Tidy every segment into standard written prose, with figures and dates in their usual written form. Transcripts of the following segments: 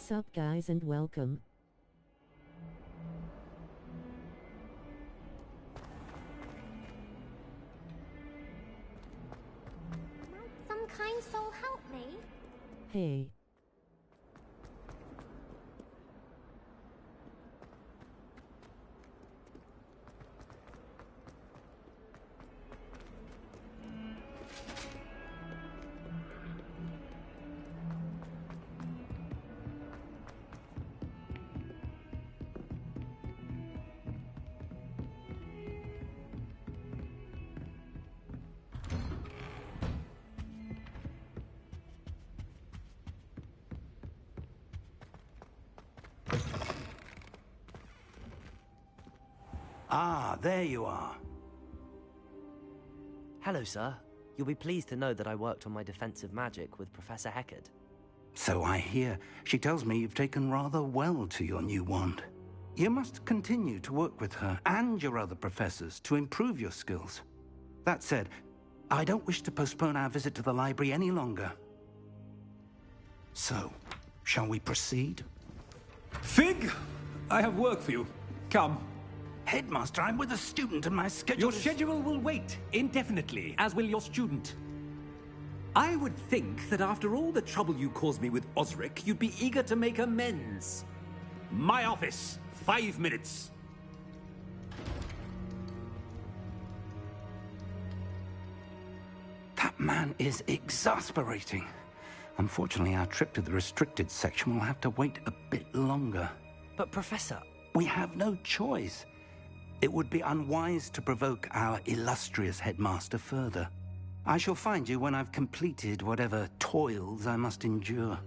What's up, guys, and welcome. Might some kind soul help me? Hey. Ah, there you are. Hello, sir. You'll be pleased to know that I worked on my defensive magic with Professor Heckard. So I hear. She tells me you've taken rather well to your new wand. You must continue to work with her and your other professors to improve your skills. That said, I don't wish to postpone our visit to the library any longer. So, shall we proceed? Fig! I have work for you. Come. Headmaster, I'm with a student and my schedule Your schedule will wait indefinitely, as will your student. I would think that after all the trouble you caused me with Osric, you'd be eager to make amends. My office, 5 minutes. That man is exasperating. Unfortunately, our trip to the restricted section will have to wait a bit longer. But, Professor... We have no choice. It would be unwise to provoke our illustrious headmaster further. I shall find you when I've completed whatever toils I must endure.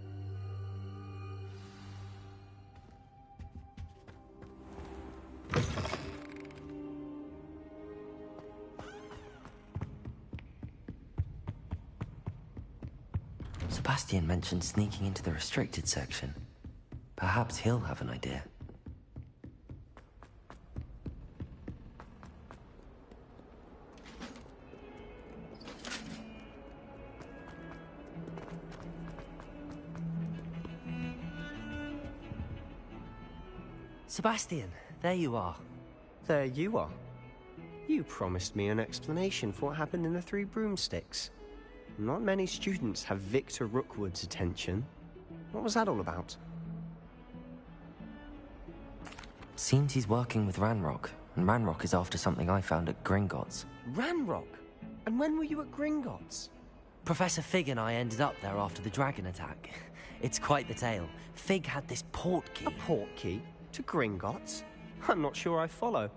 Sebastian mentioned sneaking into the restricted section. Perhaps he'll have an idea. Sebastian, there you are. There you are. You promised me an explanation for what happened in the Three Broomsticks. Not many students have Victor Rookwood's attention. What was that all about? Seems he's working with Ranrock, and Ranrock is after something I found at Gringotts. Ranrock? And when were you at Gringotts? Professor Fig and I ended up there after the dragon attack. It's quite the tale. Fig had this port key. A port key? To Gringotts? I'm not sure I follow.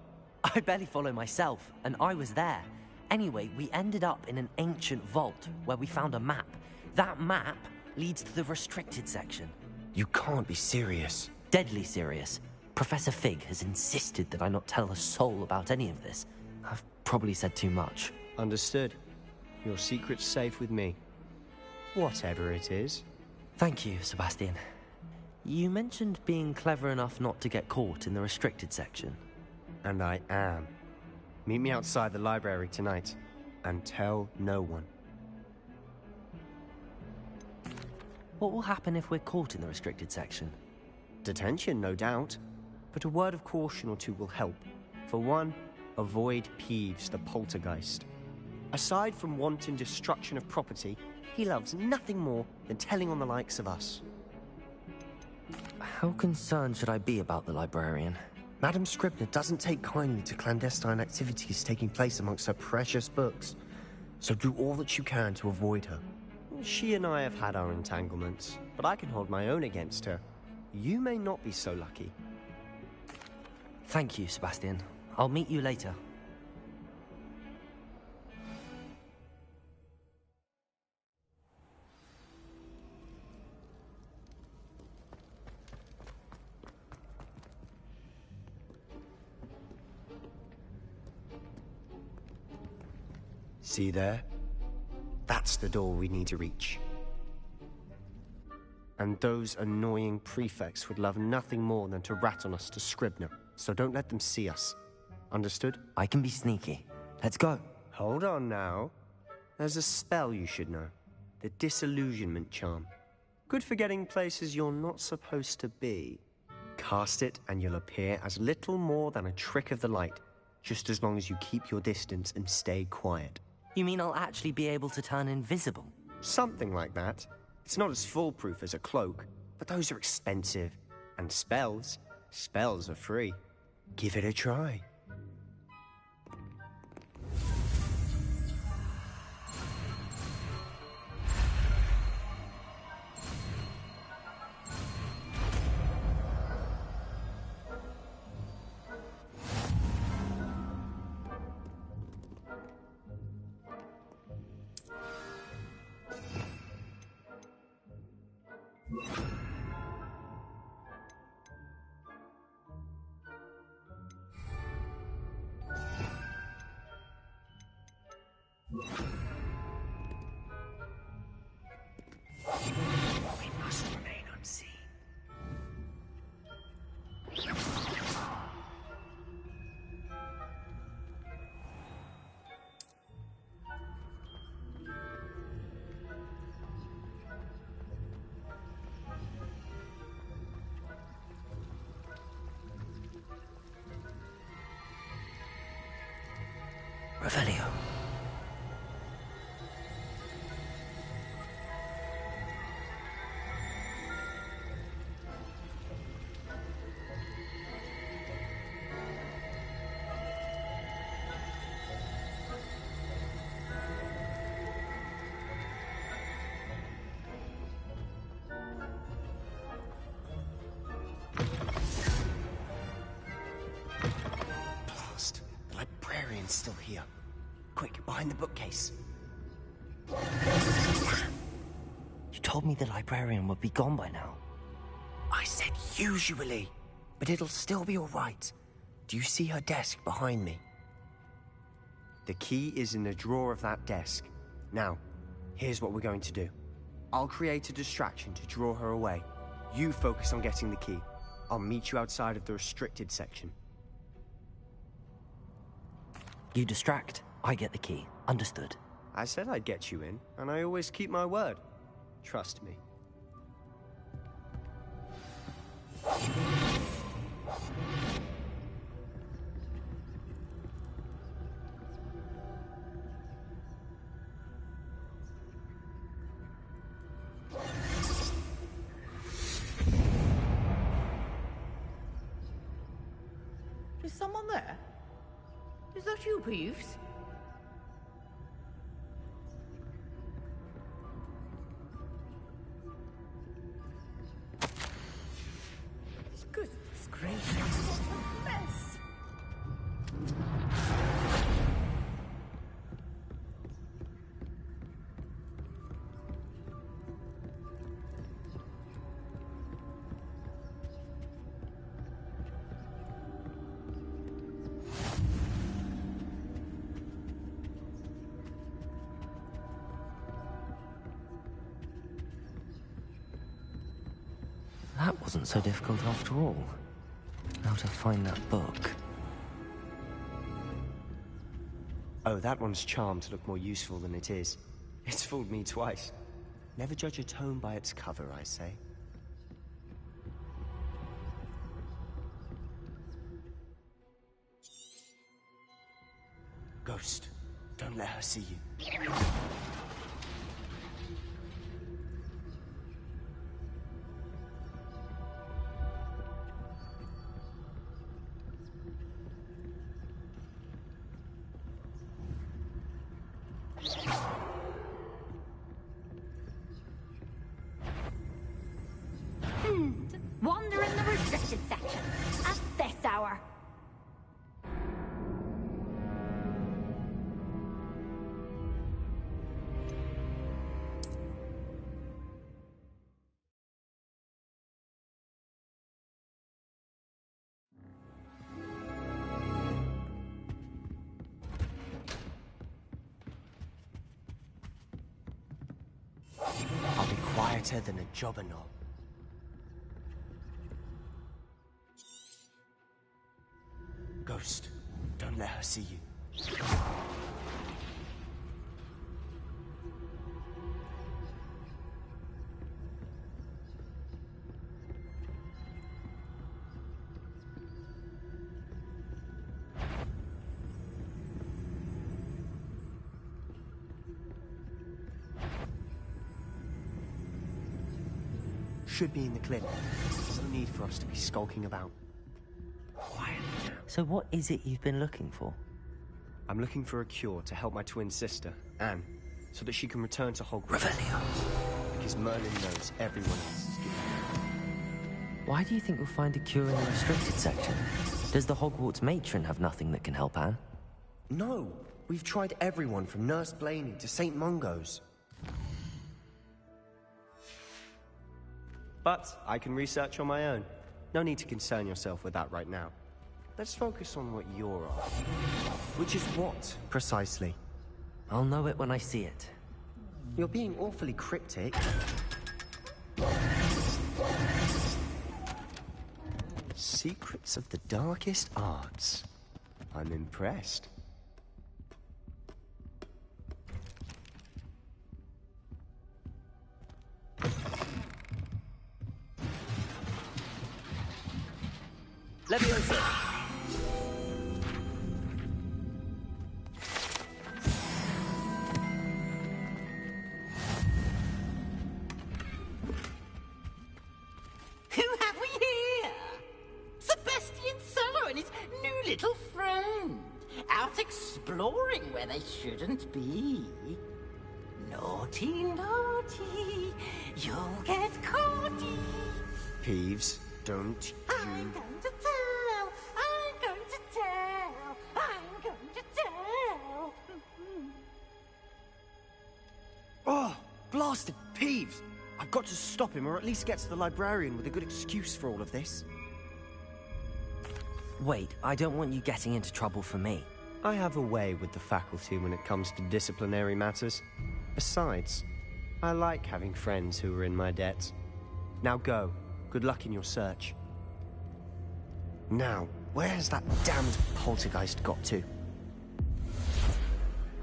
I barely follow myself, and I was there. Anyway, we ended up in an ancient vault where we found a map. That map leads to the restricted section. You can't be serious. Deadly serious. Professor Fig has insisted that I not tell a soul about any of this. I've probably said too much. Understood. Your secret's safe with me. Whatever it is. Thank you, Sebastian. You mentioned being clever enough not to get caught in the restricted section. And I am. Meet me outside the library tonight, and tell no one. What will happen if we're caught in the restricted section? Detention, no doubt. But a word of caution or two will help. For one, avoid Peeves, the poltergeist. Aside from wanton destruction of property, he loves nothing more than telling on the likes of us. How concerned should I be about the librarian? Madame Scribner doesn't take kindly to clandestine activities taking place amongst her precious books. So do all that you can to avoid her. She and I have had our entanglements, but I can hold my own against her. You may not be so lucky. Thank you, Sebastian. I'll meet you later. See there? That's the door we need to reach. And those annoying prefects would love nothing more than to rat on us to Scribner, so don't let them see us. Understood? I can be sneaky. Let's go. Hold on now. There's a spell you should know. The disillusionment charm. Good for getting places you're not supposed to be. Cast it and you'll appear as little more than a trick of the light, just as long as you keep your distance and stay quiet. You mean I'll actually be able to turn invisible? Something like that. It's not as foolproof as a cloak, but those are expensive. And spells are free. Give it a try. Revelio. Blast. The librarian's still here. Quick, behind the bookcase. You told me the librarian would be gone by now. I said usually, but it'll still be all right. Do you see her desk behind me? The key is in the drawer of that desk. Now, here's what we're going to do. I'll create a distraction to draw her away. You focus on getting the key. I'll meet you outside of the restricted section. You distract, I get the key. Understood. I said I'd get you in, and I always keep my word. Trust me. Is someone there? Is that you, Peeves? Goodness gracious, what a mess! That wasn't so difficult after all. How to find that book. Oh, that one's charmed to look more useful than it is. It's fooled me twice. Never judge a tome by its cover, I say. Ghost, don't let her see you. Wander in the restricted section at this hour. I'll be quieter than a jobberknoll. Ghost, don't let her see you. should be in the clinic. There's no need for us to be skulking about. Quiet now. So what is it you've been looking for? I'm looking for a cure to help my twin sister, Anne, so that she can return to Hogwarts. Revelio. Because Merlin knows everyone else is getting it. Why do you think we'll find a cure in the restricted section? Does the Hogwarts matron have nothing that can help Anne? No, we've tried everyone from Nurse Blaney to St. Mungo's. But I can research on my own. No need to concern yourself with that right now. Let's focus on what you're after. Which is what, precisely? I'll know it when I see it. You're being awfully cryptic. Secrets of the darkest arts. I'm impressed. Leviosa! Who have we here? Sebastian Solo and his new little friend. Out exploring where they shouldn't be. Naughty, naughty. You'll get caughty. Peeves, don't I'm going to tell. I'm going to tell. I'm going to tell. Oh, blasted Peeves! I've got to stop him, or at least get to the librarian with a good excuse for all of this. Wait, I don't want you getting into trouble for me. I have a way with the faculty when it comes to disciplinary matters. Besides, I like having friends who are in my debt. Now go. Good luck in your search. Now, where has that damned poltergeist got to?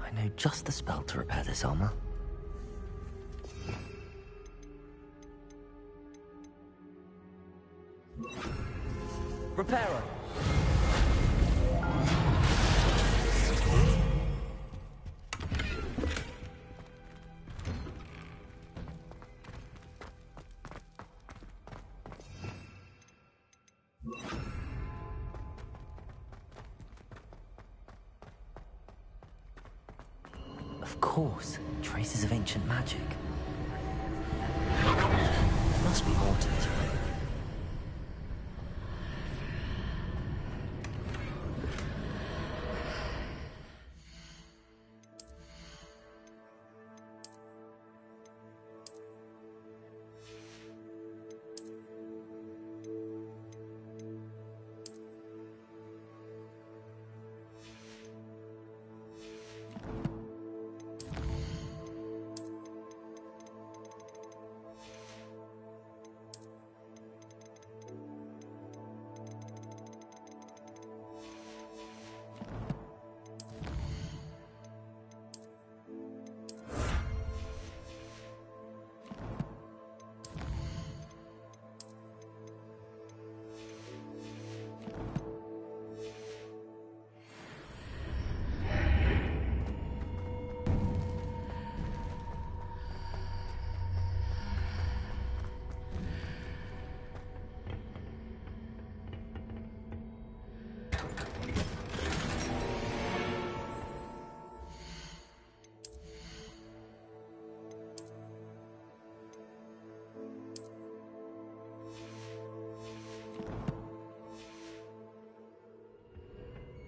I know just the spell to repair this armor. Repairer! Of course, traces of ancient magic. There must be more to it.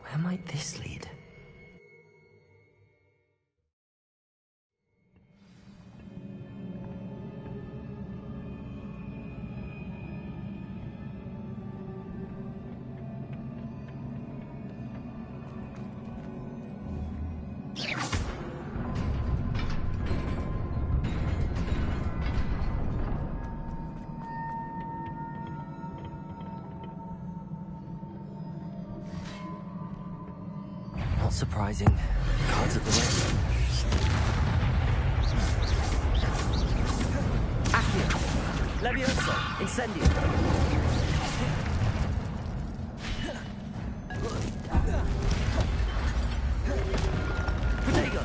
Where might this lead? Not surprising. Cards at the ready. Accio! Leviosa! Incendio! Protego!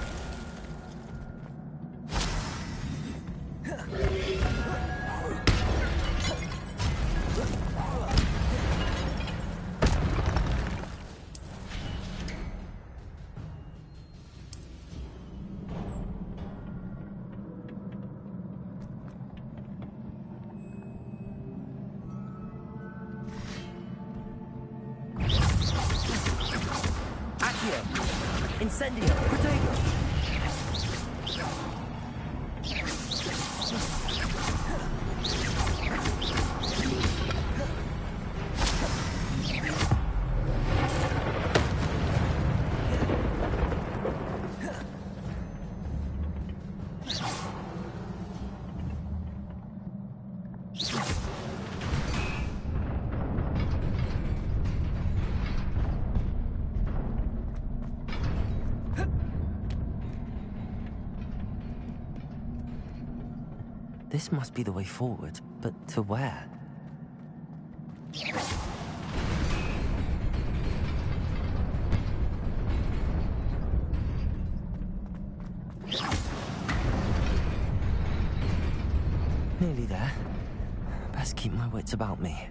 Accio! Incendio! Protego! This must be the way forward, but to where? Nearly there. Best keep my wits about me.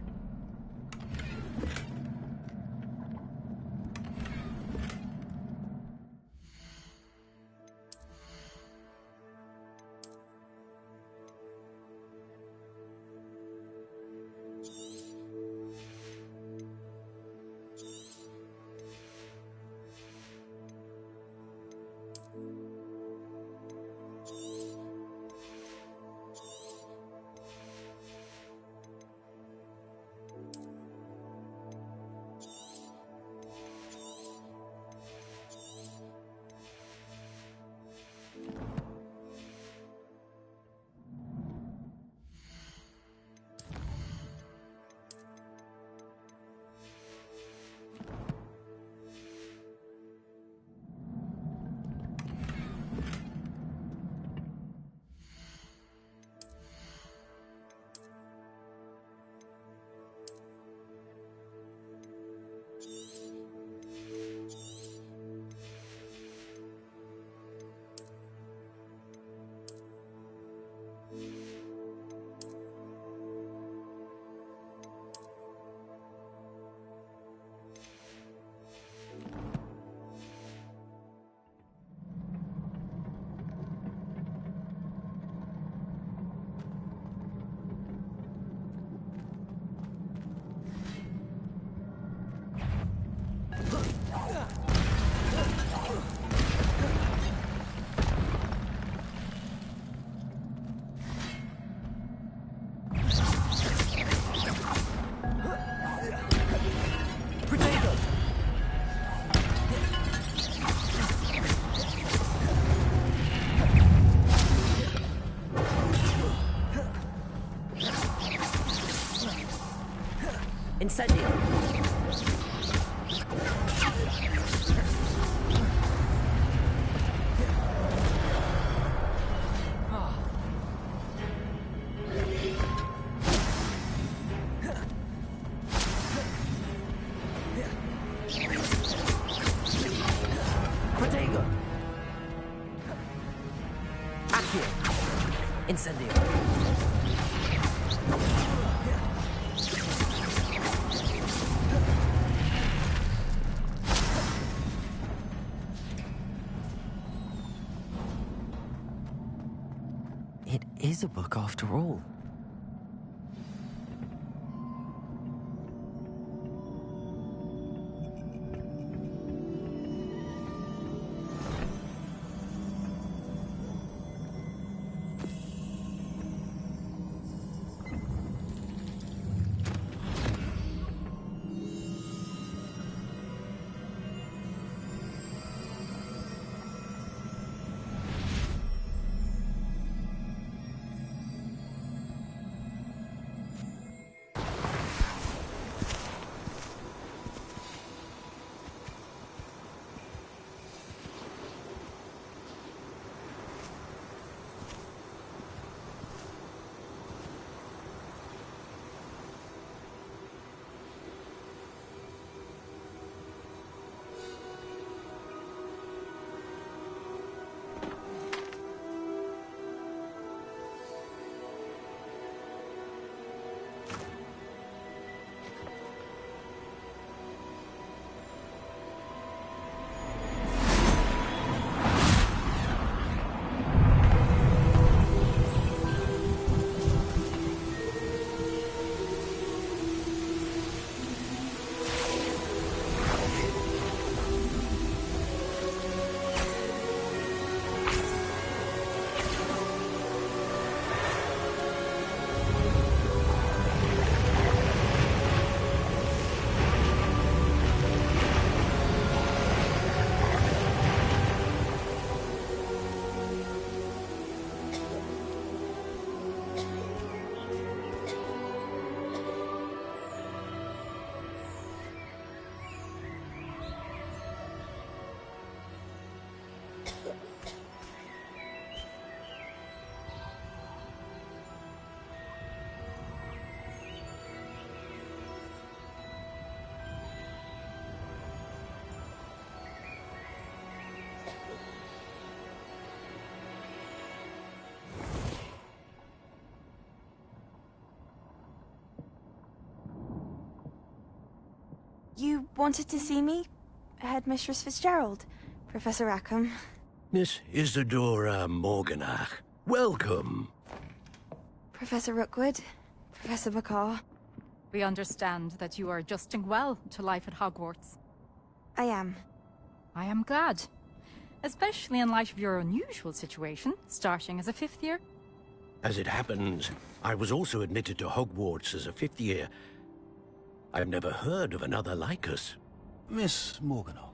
Incendio! Protego! Accio! Incendio! It is a book after all. You wanted to see me? Headmistress Fitzgerald, Professor Rackham. Miss Isadora Morganach, welcome. Professor Rookwood, Professor McCaw. We understand that you are adjusting well to life at Hogwarts. I am. I am glad. Especially in light of your unusual situation, starting as a 5th year. As it happens, I was also admitted to Hogwarts as a 5th year. I've never heard of another like us. Miss Morganach,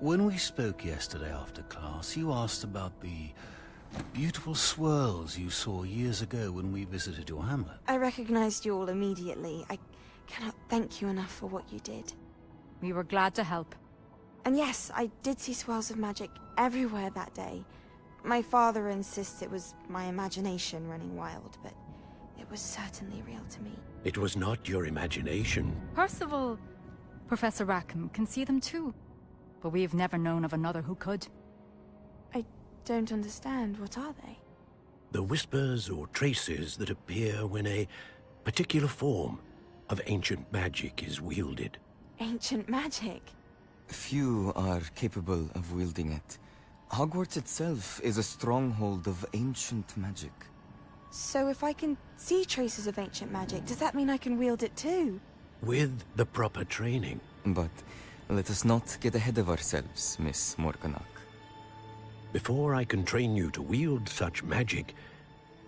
when we spoke yesterday after class, you asked about the beautiful swirls you saw years ago when we visited your hamlet. I recognized you all immediately. I cannot thank you enough for what you did. We were glad to help. And yes, I did see swirls of magic everywhere that day. My father insists it was my imagination running wild, but it was certainly real to me. It was not your imagination. Percival, Professor Rackham can see them too. But we've never known of another who could. I don't understand. What are they? The whispers or traces that appear when a particular form of ancient magic is wielded. Ancient magic? Few are capable of wielding it. Hogwarts itself is a stronghold of ancient magic. So if I can see traces of ancient magic, does that mean I can wield it too? With the proper training. But let us not get ahead of ourselves, Miss Morganach. Before I can train you to wield such magic,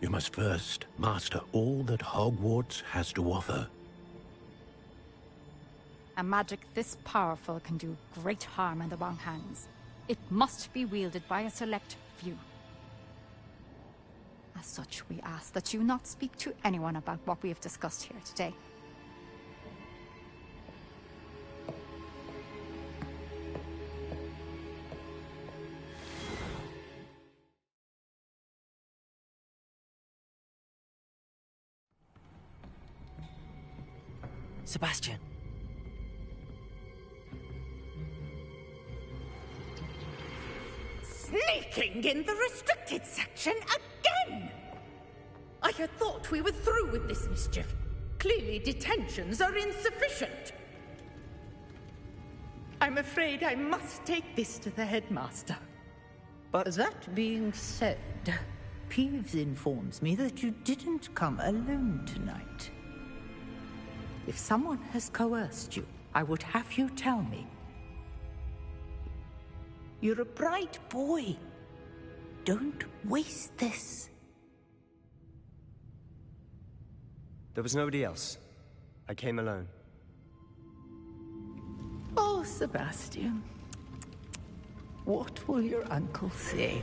you must first master all that Hogwarts has to offer. A magic this powerful can do great harm in the wrong hands. It must be wielded by a select few. As such, we ask that you not speak to anyone about what we have discussed here today. Sebastian. Sneaking in the restricted section again! I had thought we were through with this mischief. Clearly detentions are insufficient. I'm afraid I must take this to the headmaster. But that being said, Peeves informs me that you didn't come alone tonight. If someone has coerced you, I would have you tell me. You're a bright boy. Don't waste this. There was nobody else. I came alone. Oh, Sebastian. What will your uncle say?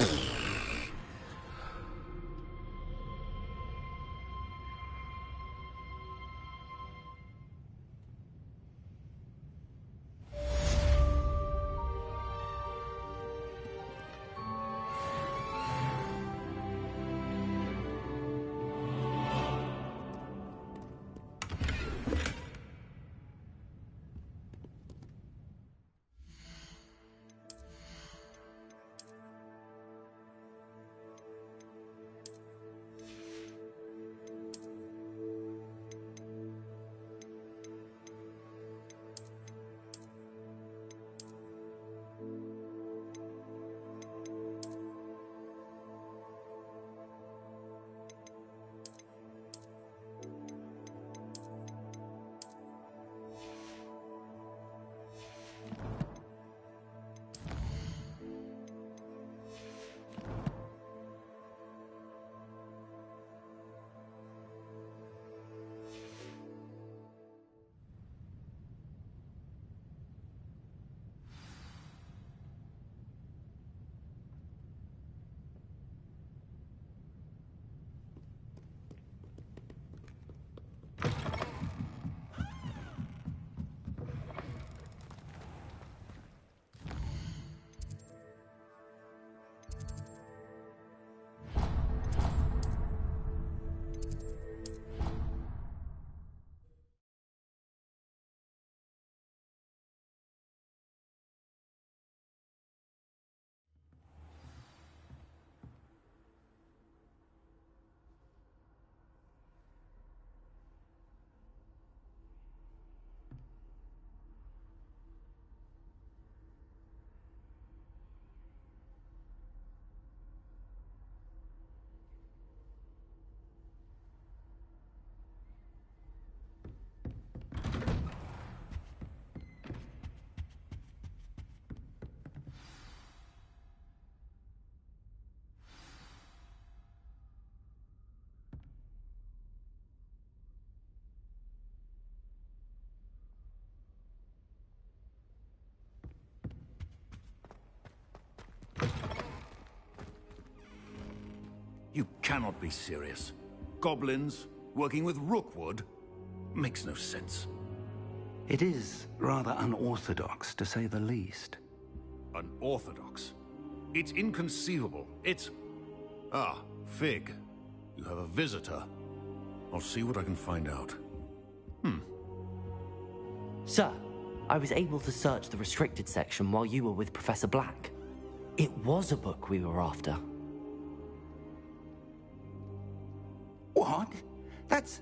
You cannot be serious. Goblins working with Rookwood? Makes no sense. It is rather unorthodox, to say the least. Unorthodox? It's inconceivable. It's... Ah, Fig. You have a visitor. I'll see what I can find out. Sir, I was able to search the restricted section while you were with Professor Black. It was a book we were after. What? That's...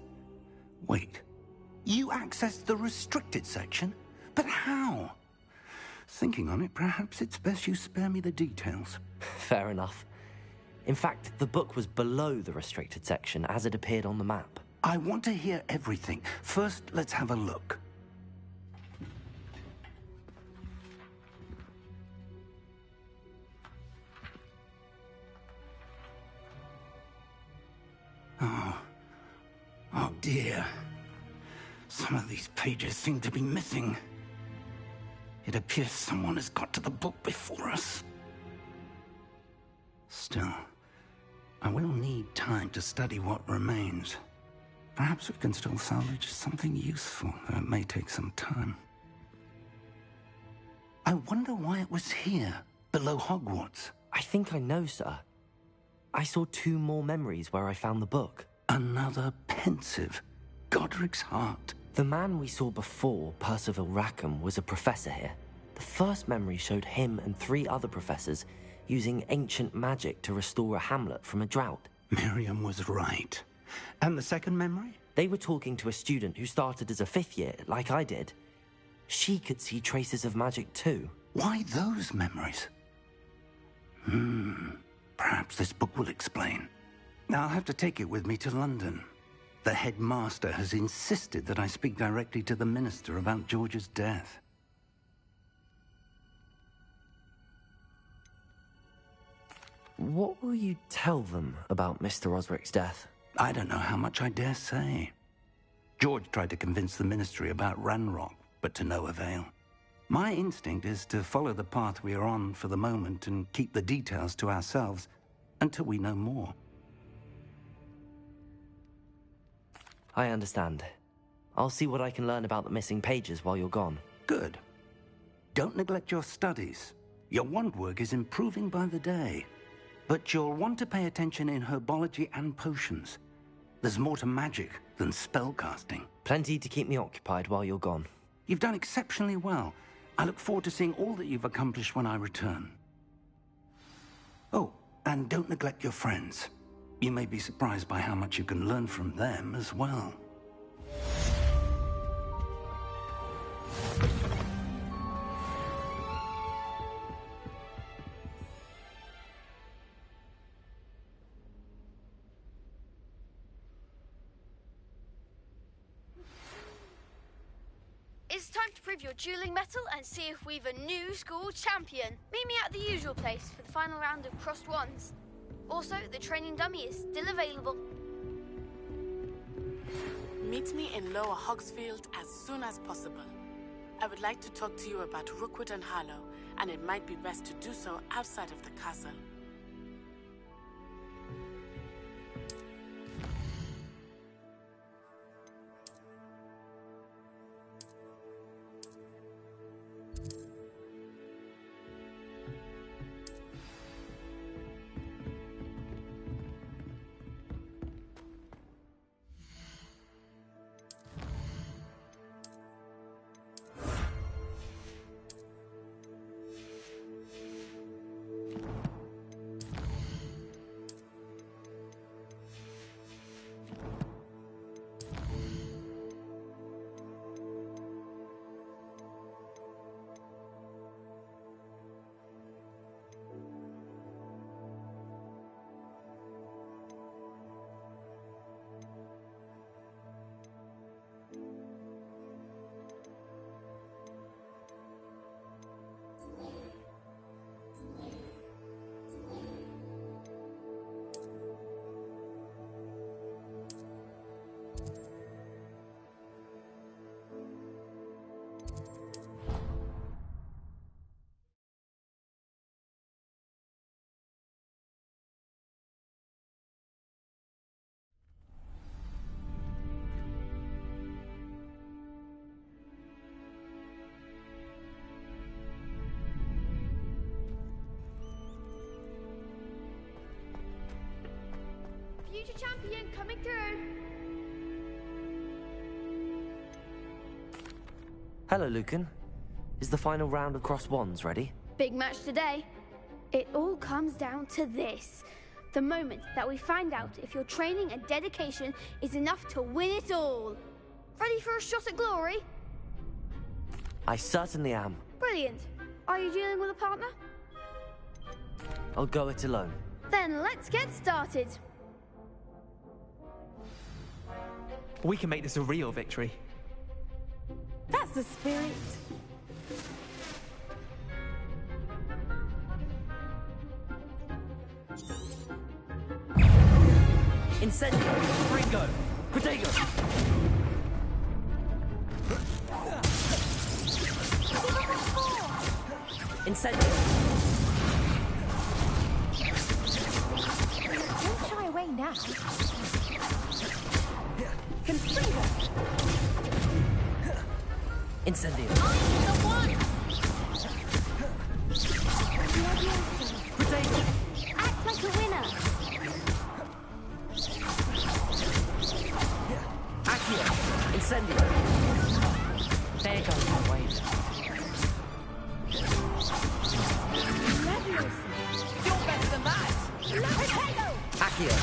Wait. You accessed the restricted section? But how? Thinking on it, perhaps it's best you spare me the details. Fair enough. In fact, the book was below the restricted section as it appeared on the map. I want to hear everything. First, let's have a look. Oh dear. Some of these pages seem to be missing. It appears someone has got to the book before us. Still, I will need time to study what remains. Perhaps we can still salvage something useful, though it may take some time. I wonder why it was here, below Hogwarts. I think I know, sir. I saw 2 more memories where I found the book. Another pensive. Godric's heart. The man we saw before, Percival Rackham, was a professor here. The first memory showed him and 3 other professors using ancient magic to restore a hamlet from a drought. Miriam was right. And the second memory? They were talking to a student who started as a 5th year, like I did. She could see traces of magic too. Why those memories? Perhaps this book will explain. Now I'll have to take it with me to London. The headmaster has insisted that I speak directly to the minister about George's death. What will you tell them about Mr. Osric's death? I don't know how much I dare say. George tried to convince the ministry about Ranrock, but to no avail. My instinct is to follow the path we are on for the moment and keep the details to ourselves until we know more. I understand. I'll see what I can learn about the missing pages while you're gone. Good. Don't neglect your studies. Your wand work is improving by the day. But you'll want to pay attention in herbology and potions. There's more to magic than spellcasting. Plenty to keep me occupied while you're gone. You've done exceptionally well. I look forward to seeing all that you've accomplished when I return. Oh, and don't neglect your friends. You may be surprised by how much you can learn from them as well. It's time to prove your dueling mettle and see if we've a new school champion. Meet me at the usual place for the final round of crossed wands. Also, the training dummy is still available. Meet me in Lower Hogsfield as soon as possible. I would like to talk to you about Rookwood and Harlow, and it might be best to do so outside of the castle. future champion coming through. Hello, Lucan. Is the final round of crossed wands ready? Big match today. It all comes down to this. The moment that we find out if your training and dedication is enough to win it all. Ready for a shot at glory? I certainly am. Brilliant. Are you dealing with a partner? I'll go it alone. Then let's get started. We can make this a real victory. That's the spirit. Incendio! Ringo! Protego! Incendio! Don't shy away now. Confringo! Incendio! I'm the one! Protego! Act like a winner! Accio! Incendio! There goes my weight. You're better than that! Potato! Accio!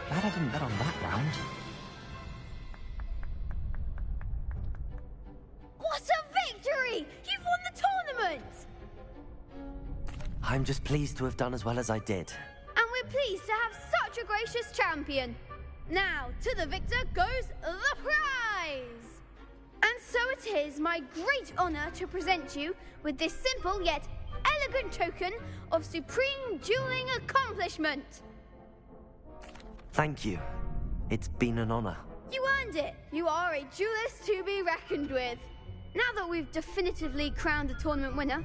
Glad I didn't bet on that round. What a victory! You've won the tournament! I'm just pleased to have done as well as I did. And we're pleased to have such a gracious champion. Now, to the victor goes the prize! And so it is my great honor to present you with this simple yet elegant token of supreme dueling accomplishment. Thank you. It's been an honor. You earned it. You are a duelist to be reckoned with. Now that we've definitively crowned a tournament winner,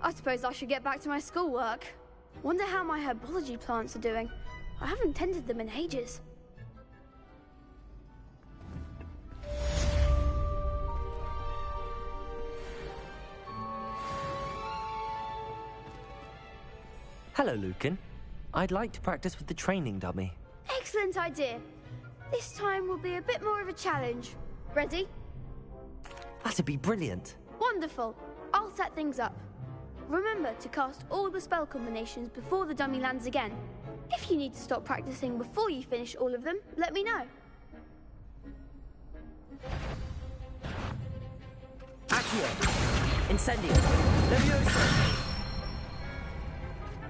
I suppose I should get back to my schoolwork. Wonder how my herbology plants are doing. I haven't tended them in ages. Hello, Lucan. I'd like to practice with the training dummy. Excellent idea. This time will be a bit more of a challenge. Ready? That'd be brilliant. Wonderful. I'll set things up. Remember to cast all the spell combinations before the dummy lands again. If you need to stop practicing before you finish all of them, let me know. Accio! Incendio! Levioso!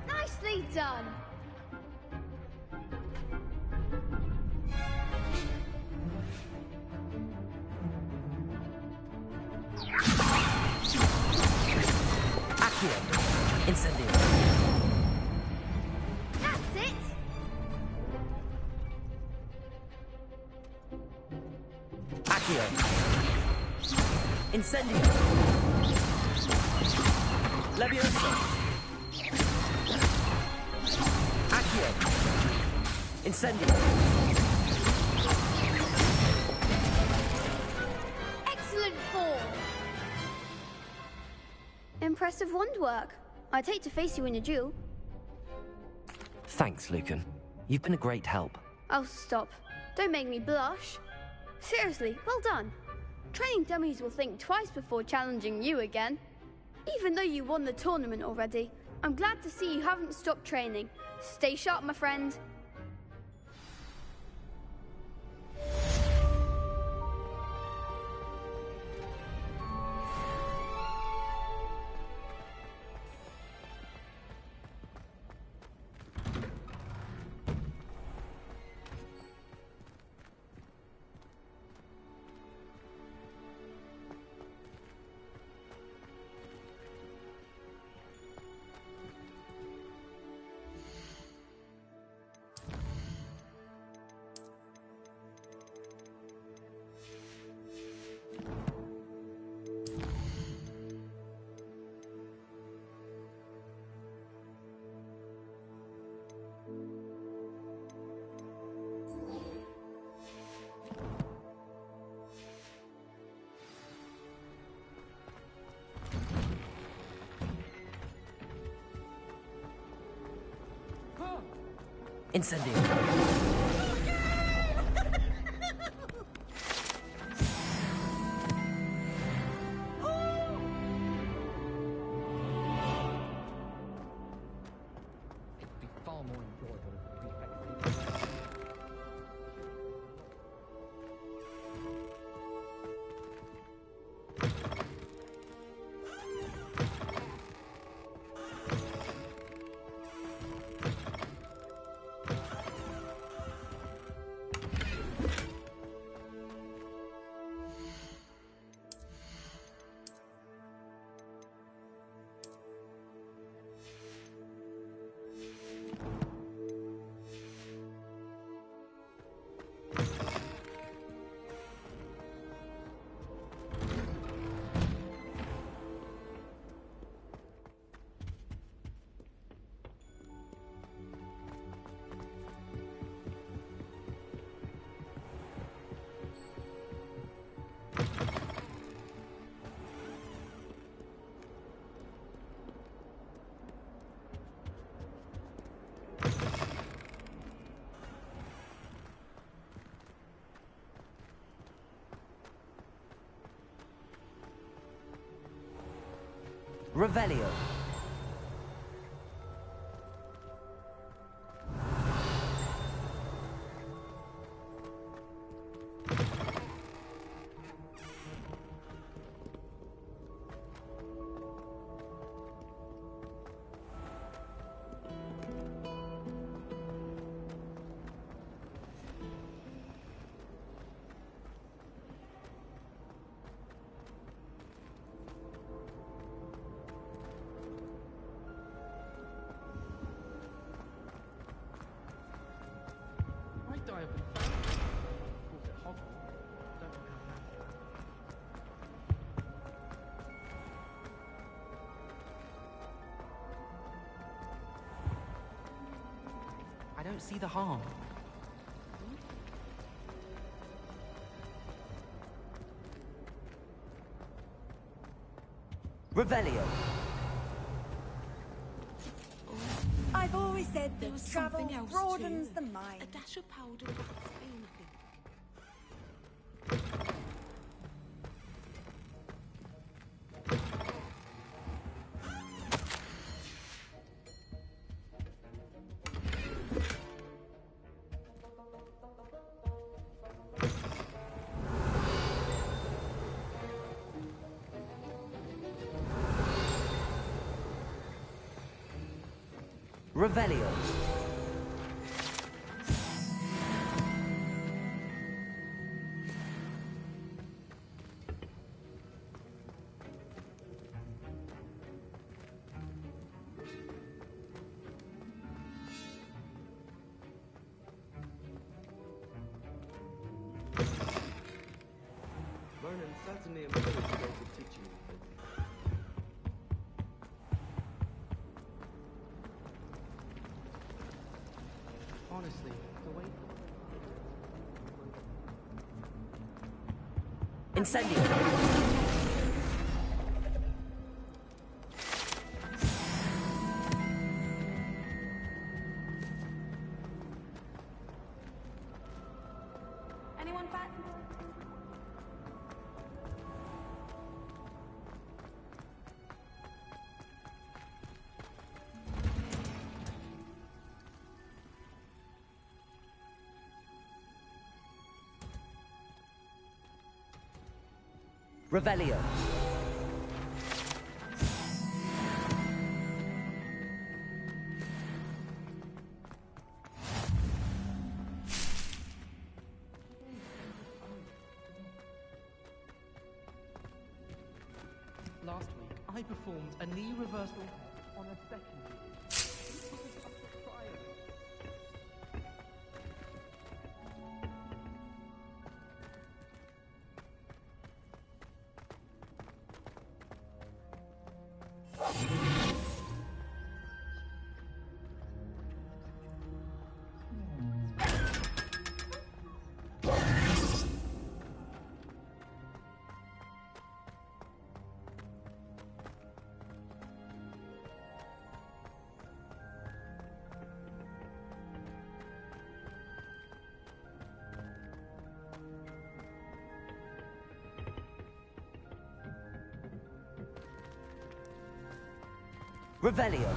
Nicely done. Accio! Incendio! That's it. Accio! Incendio! Levioso! Accio! Incendio! Excellent form. Impressive wand work. I'd hate to face you in a duel. Thanks, Lucan. You've been a great help. Oh, stop. Don't make me blush. Seriously, well done. Training dummies will think twice before challenging you again. Even though you won the tournament already, I'm glad to see you haven't stopped training. Stay sharp, my friend. Incendio. It'd be far more enjoyable if we effectively... Revelio. Die of infection. Of course, at Hogwarts. Don't know how. I don't see the harm. Revelio. I've always said There that was travel something else broadens too. the mind. A dash of powder would explain things. Revelio. Ronan certainly employs a great teaching method. Honestly, the way... Incendio. Anyone back? Revelio. Last week, I performed a knee reversal on a second. Revelio.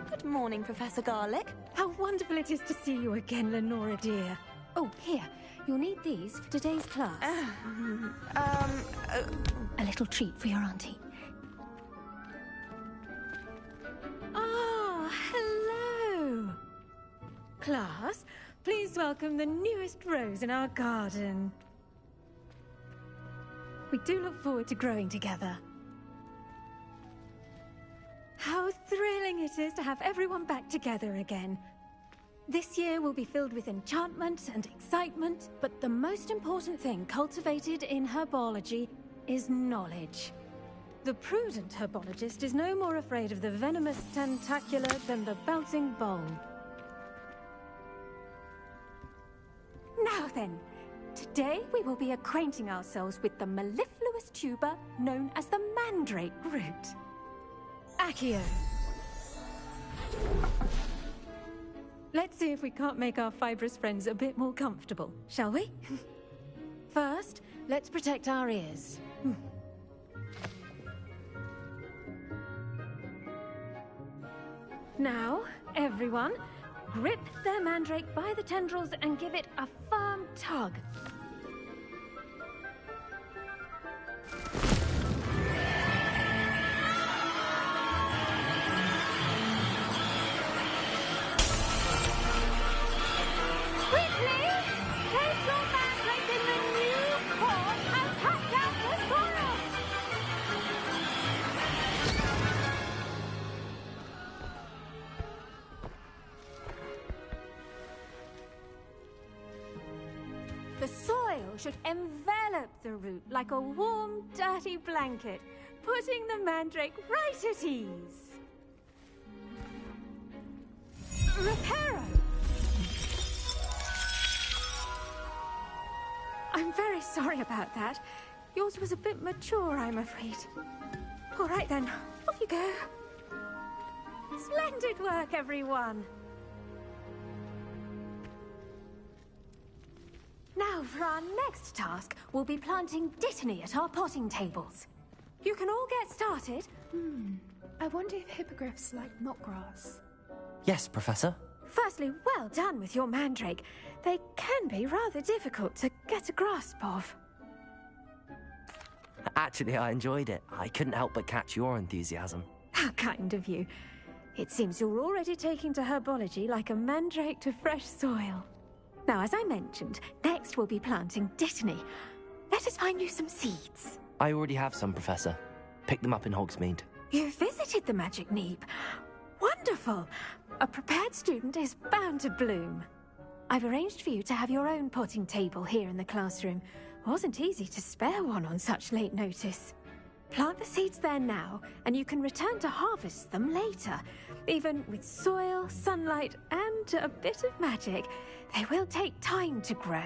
Good morning, Professor Garlick. How wonderful it is to see you again, Lenora dear. Oh, here. You'll need these for today's class. A little treat for your auntie. Ah, hello. Class, please welcome the newest rose in our garden. We do look forward to growing together. How thrilling it is to have everyone back together again. This year will be filled with enchantment and excitement, but the most important thing cultivated in herbology is knowledge. The prudent herbologist is no more afraid of the venomous tentacula than the bouncing bulb. Now then, today we will be acquainting ourselves with the mellifluous tuber known as the mandrake root. Accio. Let's see if we can't make our fibrous friends a bit more comfortable, shall we? First, let's protect our ears. Now, everyone, grip their mandrake by the tendrils and give it a firm tug. The soil should envelop the root like a warm, dirty blanket, putting the mandrake right at ease. Reparo! I'm very sorry about that. Yours was a bit mature, I'm afraid. All right then, off you go. Splendid work, everyone. Now, for our next task, we'll be planting dittany at our potting tables. You can all get started. I wonder if hippogriffs like knotgrass. Yes, Professor. Firstly, well done with your mandrake. They can be rather difficult to get a grasp of. Actually, I enjoyed it. I couldn't help but catch your enthusiasm. How kind of you. It seems you're already taking to herbology like a mandrake to fresh soil. Now, as I mentioned, next we'll be planting dittany. Let us find you some seeds. I already have some, Professor. Picked them up in Hogsmeade. You visited the Magic Neep. Wonderful! A prepared student is bound to bloom. I've arranged for you to have your own potting table here in the classroom. Wasn't easy to spare one on such late notice. Plant the seeds there now, and you can return to harvest them later. Even with soil, sunlight, and a bit of magic, they will take time to grow.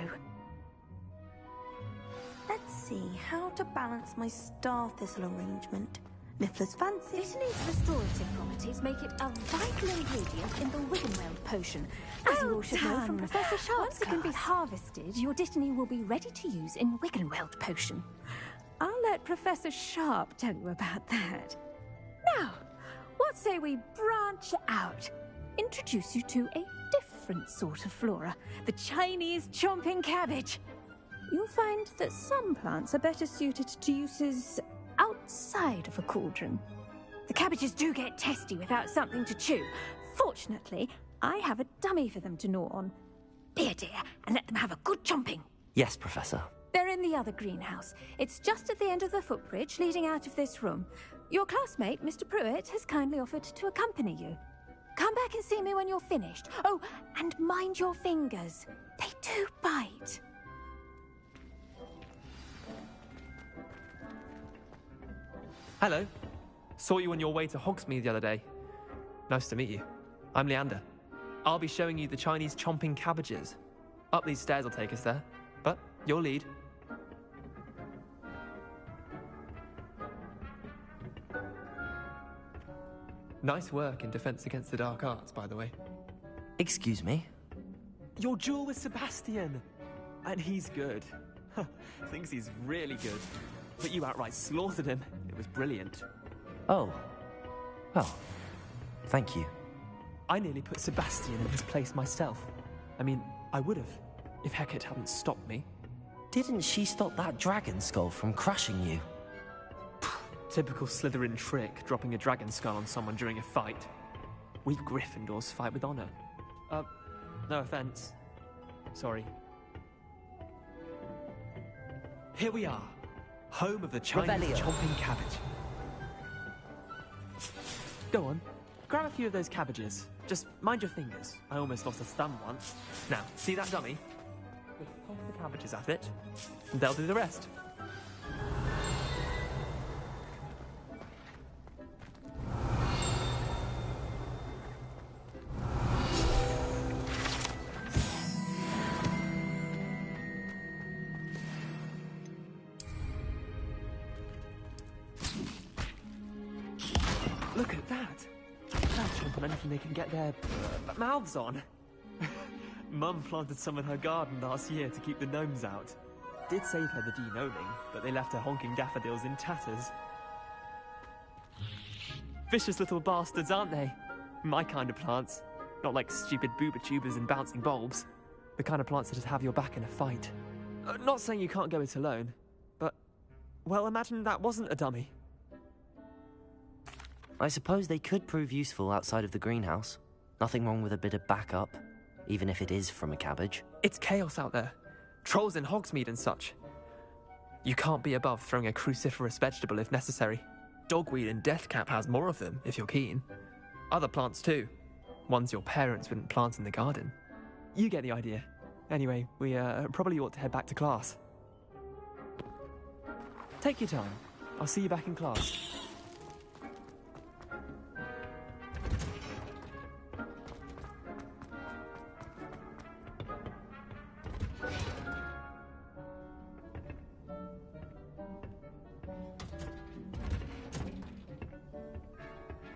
Let's see how to balance my star thistle arrangement. Mifflin's fancy. Dittany's restorative properties make it a vital ingredient in the Wiggenweld potion. As you all should know from Professor Sharp's Once it can be harvested, your dittany will be ready to use in Wiggenweld potion. I'll let Professor Sharp tell you about that. Now, what say we branch out? Introduce you to a different sort of flora, the Chinese chomping cabbage. You'll find that some plants are better suited to uses outside of a cauldron. The cabbages do get testy without something to chew. Fortunately, I have a dummy for them to gnaw on. Here, dear, and let them have a good chomping. Yes, Professor. They're in the other greenhouse. It's just at the end of the footbridge leading out of this room. Your classmate, Mr. Pruitt, has kindly offered to accompany you. Come back and see me when you're finished. Oh, and mind your fingers. They do bite. Hello. Saw you on your way to Hogsmeade the other day. Nice to meet you. I'm Leander. I'll be showing you the Chinese chomping cabbages. Up these stairs will take us there, but you'll lead. Nice work in Defense Against the Dark Arts, by the way. Excuse me? Your duel with Sebastian! And he's good. Thinks he's really good. But you outright slaughtered him. It was brilliant. Oh. Well, thank you. I nearly put Sebastian in his place myself. I mean, I would have, if Hecate hadn't stopped me. Didn't she stop that dragon skull from crushing you? Typical Slytherin trick, dropping a dragon skull on someone during a fight. We Gryffindors fight with honor. No offense. Sorry. Here we are, home of the Chinese chomping cabbage. Go on, grab a few of those cabbages. Just mind your fingers. I almost lost a thumb once. Now, see that dummy? Just toss the cabbages at it, and they'll do the rest. Look at that! They'll chomp on anything they can get their mouths on. Mum planted some in her garden last year to keep the gnomes out. Did save her the de-gnoming, but they left her honking daffodils in tatters. Vicious little bastards, aren't they? My kind of plants. Not like stupid booba tubers and bouncing bulbs. The kind of plants that just have your back in a fight. Not saying you can't go it alone, but... well, imagine that wasn't a dummy. I suppose they could prove useful outside of the greenhouse. Nothing wrong with a bit of backup, even if it is from a cabbage. It's chaos out there. Trolls in Hogsmeade and such. You can't be above throwing a cruciferous vegetable if necessary. Dogweed and deathcap has more of them, if you're keen. Other plants too. Ones your parents wouldn't plant in the garden. You get the idea. Anyway, we probably ought to head back to class. Take your time. I'll see you back in class.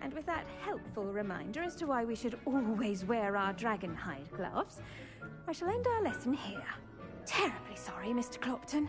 And with that helpful reminder as to why we should always wear our dragon hide gloves, I shall end our lesson here. Terribly sorry, Mr. Clopton.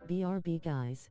BRB guys.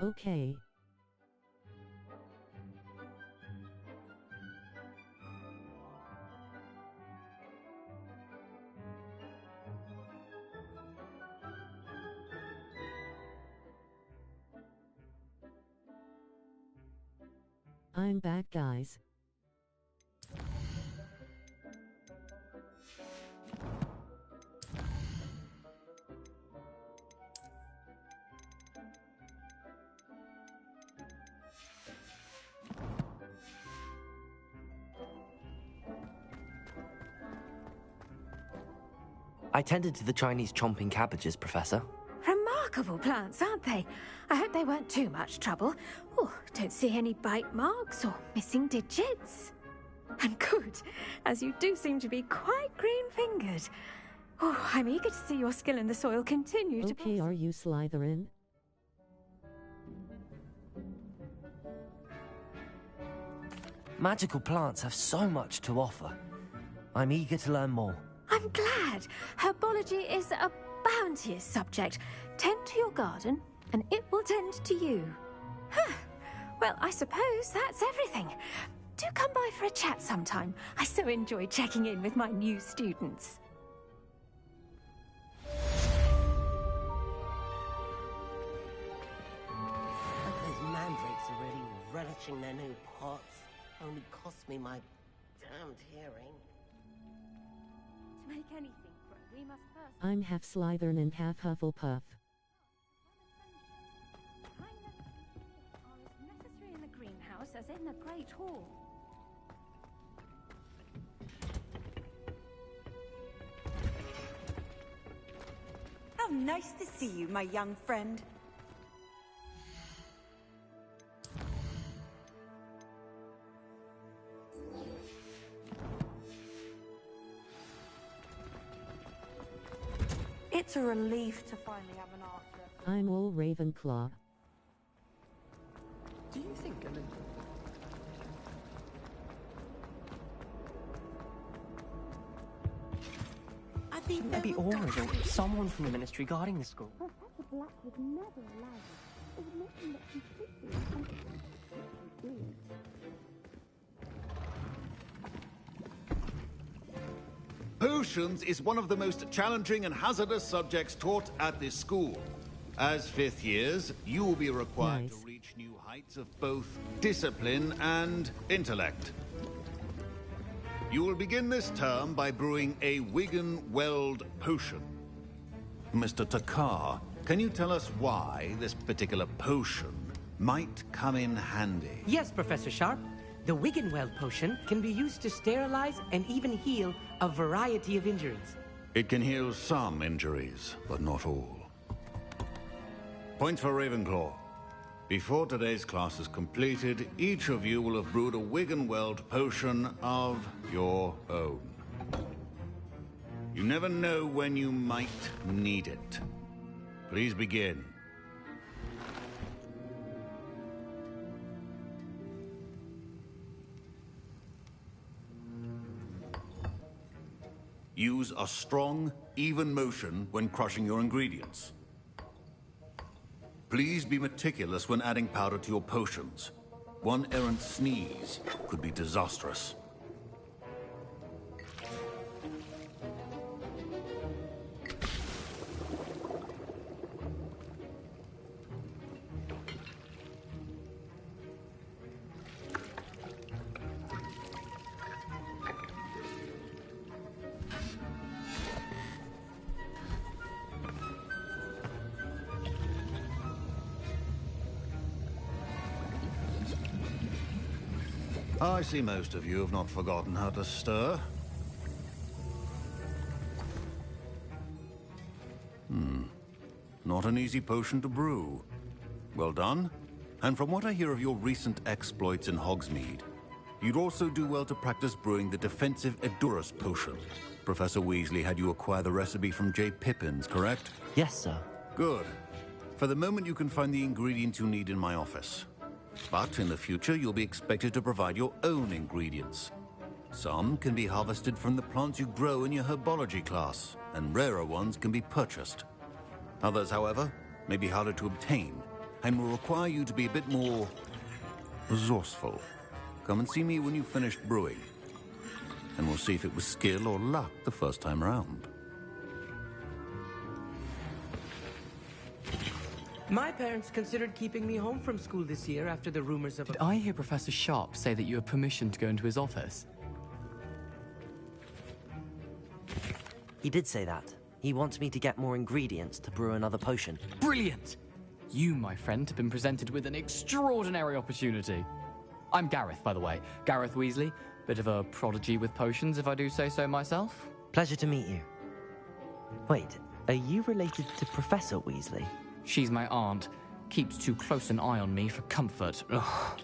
Okay. I'm back, guys. I tended to the Chinese chomping cabbages, Professor. Remarkable plants, aren't they? I hope they weren't too much trouble. Oh, don't see any bite marks or missing digits. And good, as you do seem to be quite green-fingered. Oh, I'm eager to see your skill in the soil continue to... Okay, are you Slytherin? Magical plants have so much to offer. I'm eager to learn more. I'm glad. Herbology is a bounteous subject. Tend to your garden, and it will tend to you. Huh. Well, I suppose that's everything. Do come by for a chat sometime. I so enjoy checking in with my new students. Those mandrakes are really relishing their new pots. Only cost me my damned hearing. To make anything grow, we must first... I'm half Slytherin and half Hufflepuff. ...are as necessary in the greenhouse as in the Great Hall. How nice to see you, my young friend. It's a relief to finally have an answer. I'm all Ravenclaw. Do you think a little... I think maybe Aurors or someone from the ministry guarding the school. Professor Black would never allow this. It would make him look completely Potions is one of the most challenging and hazardous subjects taught at this school. As fifth years, you will be required to reach new heights of both discipline and intellect. You will begin this term by brewing a Wiggenweld potion. Mr. Takar, can you tell us why this particular potion might come in handy? Yes, Professor Sharp. The Wiggenweld potion can be used to sterilize and even heal a variety of injuries. It can heal some injuries, but not all. Point for Ravenclaw. Before today's class is completed, each of you will have brewed a Wiggenweld potion of your own. You never know when you might need it. Please begin. Use a strong, even motion when crushing your ingredients. Please be meticulous when adding powder to your potions. One errant sneeze could be disastrous. I see most of you have not forgotten how to stir. Not an easy potion to brew. Well done. And from what I hear of your recent exploits in Hogsmeade, you'd also do well to practice brewing the defensive Edurus potion. Professor Weasley had you acquire the recipe from J. Pippins, correct? Yes, sir. Good. For the moment, you can find the ingredients you need in my office. But in the future, you'll be expected to provide your own ingredients. Some can be harvested from the plants you grow in your herbology class, and rarer ones can be purchased. Others, however, may be harder to obtain, and will require you to be a bit more resourceful. Come and see me when you've finished brewing, and we'll see if it was skill or luck the first time around. My parents considered keeping me home from school this year after the rumors of... Did I hear Professor Sharp say that you have permission to go into his office? He did say that. He wants me to get more ingredients to brew another potion. Brilliant! You, my friend, have been presented with an extraordinary opportunity. I'm Gareth, by the way. Gareth Weasley. Bit of a prodigy with potions, if I do say so myself. Pleasure to meet you. Wait, are you related to Professor Weasley? She's my aunt. Keeps too close an eye on me for comfort. Ugh.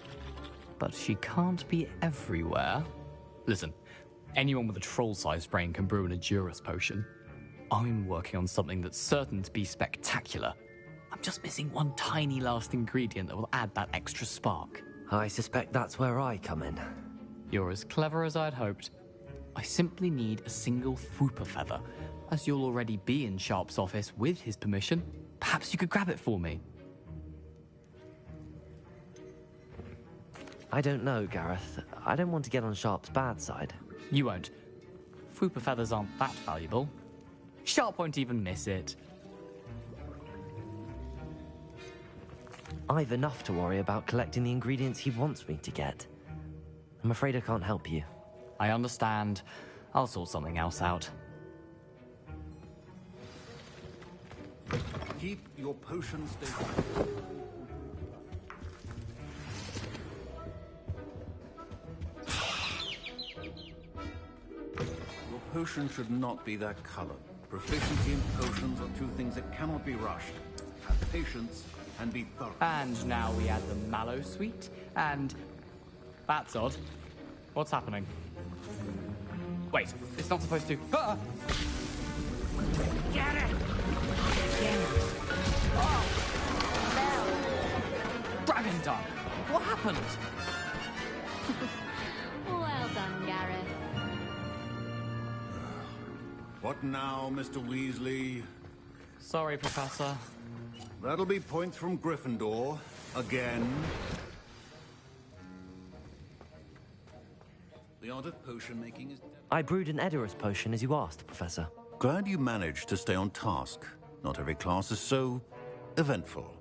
But she can't be everywhere. Listen, anyone with a troll-sized brain can brew an Edurus potion. I'm working on something that's certain to be spectacular. I'm just missing one tiny last ingredient that will add that extra spark. I suspect that's where I come in. You're as clever as I'd hoped. I simply need a single Fwooper feather. As you'll already be in Sharp's office with his permission, perhaps you could grab it for me. I don't know, Gareth. I don't want to get on Sharp's bad side. You won't. Fwooper feathers aren't that valuable. Sharp won't even miss it. I've enough to worry about collecting the ingredients he wants me to get. I'm afraid I can't help you. I understand. I'll sort something else out. Keep your potion stable. Your potion should not be that color. Proficiency in potions are two things that cannot be rushed. Have patience and be thorough. And now we add the mallow sweet, and... That's odd. What's happening? Wait, it's not supposed to... Ah! Get it! Dragon Dung! What happened? Well done, Gareth. What now, Mr. Weasley? Sorry, Professor. That'll be points from Gryffindor. Again. The art of potion making is... I brewed an Edurus potion as you asked, Professor. Glad you managed to stay on task. Not every class is so eventful.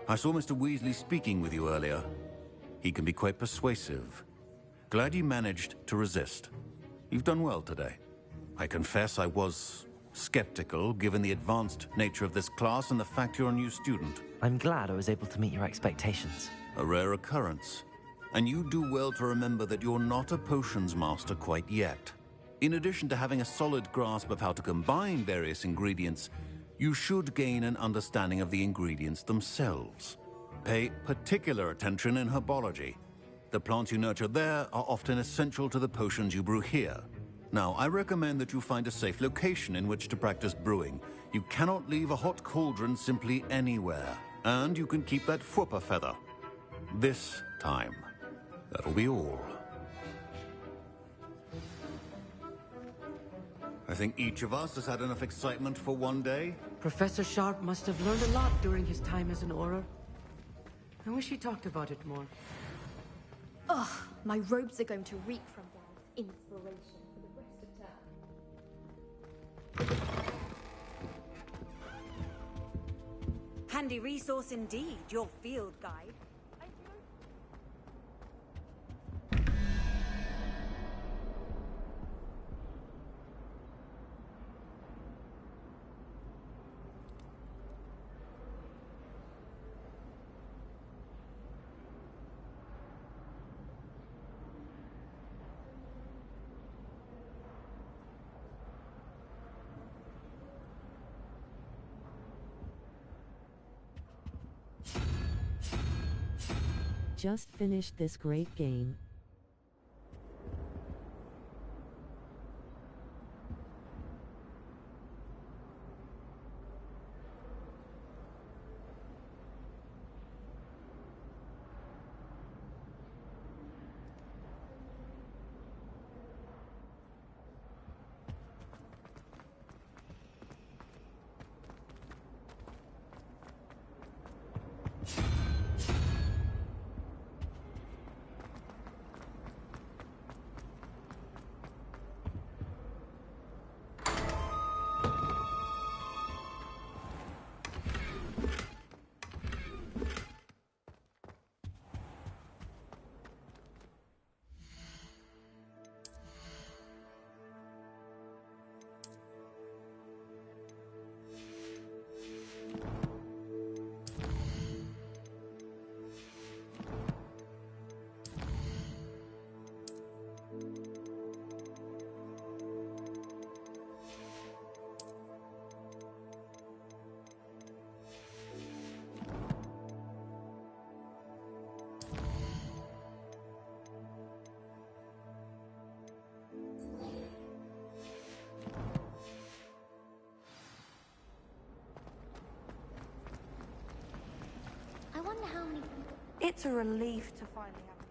I saw Mr. Weasley speaking with you earlier. He can be quite persuasive. Glad you managed to resist. You've done well today. I confess I was skeptical, given the advanced nature of this class and the fact you're a new student. I'm glad I was able to meet your expectations. A rare occurrence. And you do well to remember that you're not a potions master quite yet. In addition to having a solid grasp of how to combine various ingredients, you should gain an understanding of the ingredients themselves. Pay particular attention in herbology. The plants you nurture there are often essential to the potions you brew here. Now, I recommend that you find a safe location in which to practice brewing. You cannot leave a hot cauldron simply anywhere. And you can keep that Fwooper feather. This time. That'll be all. I think each of us has had enough excitement for one day. Professor Sharp must have learned a lot during his time as an Auror. I wish he talked about it more. Ugh, my robes are going to reek from Dad's inspiration for the rest of term. Handy resource indeed, your field guide. Just finished this great game. It's a relief to finally have an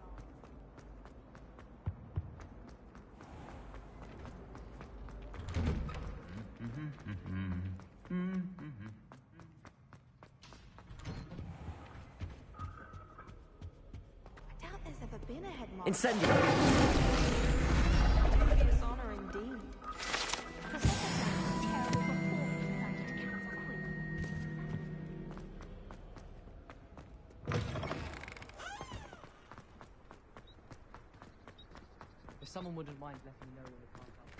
I doubt there's ever been a headmaster. Incendio! Dubious honor indeed. Professor Black's terrible performance decided to cancel quick. If someone wouldn't mind letting me know when the time comes.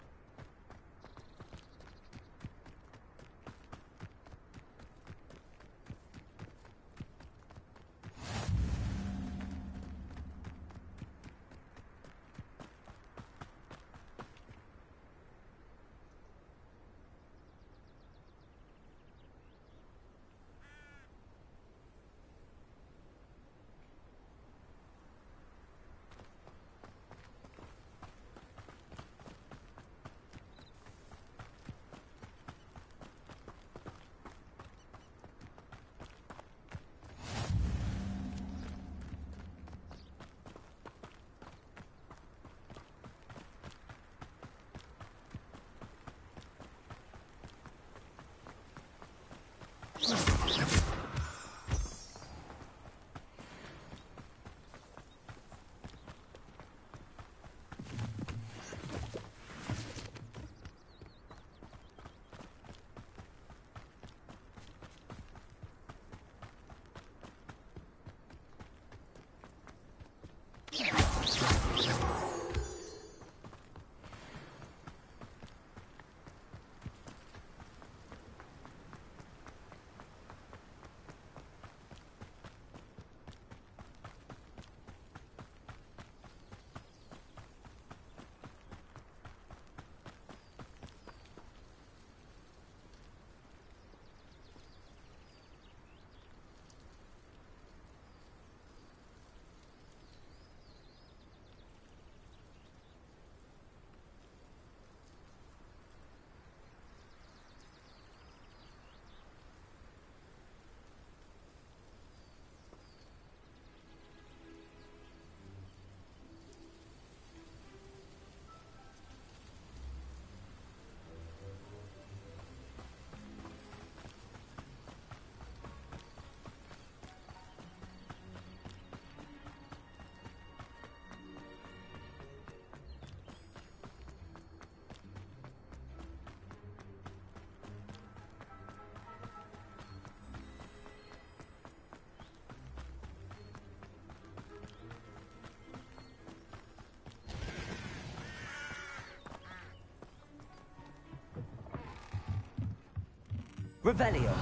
Revelio.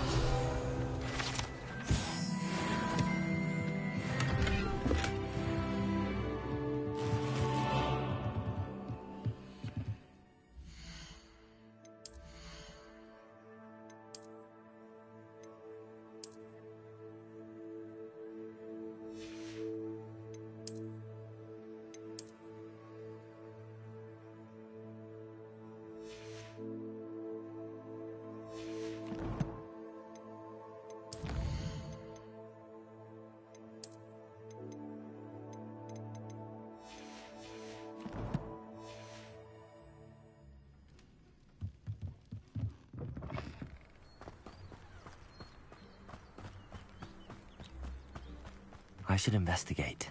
I should investigate.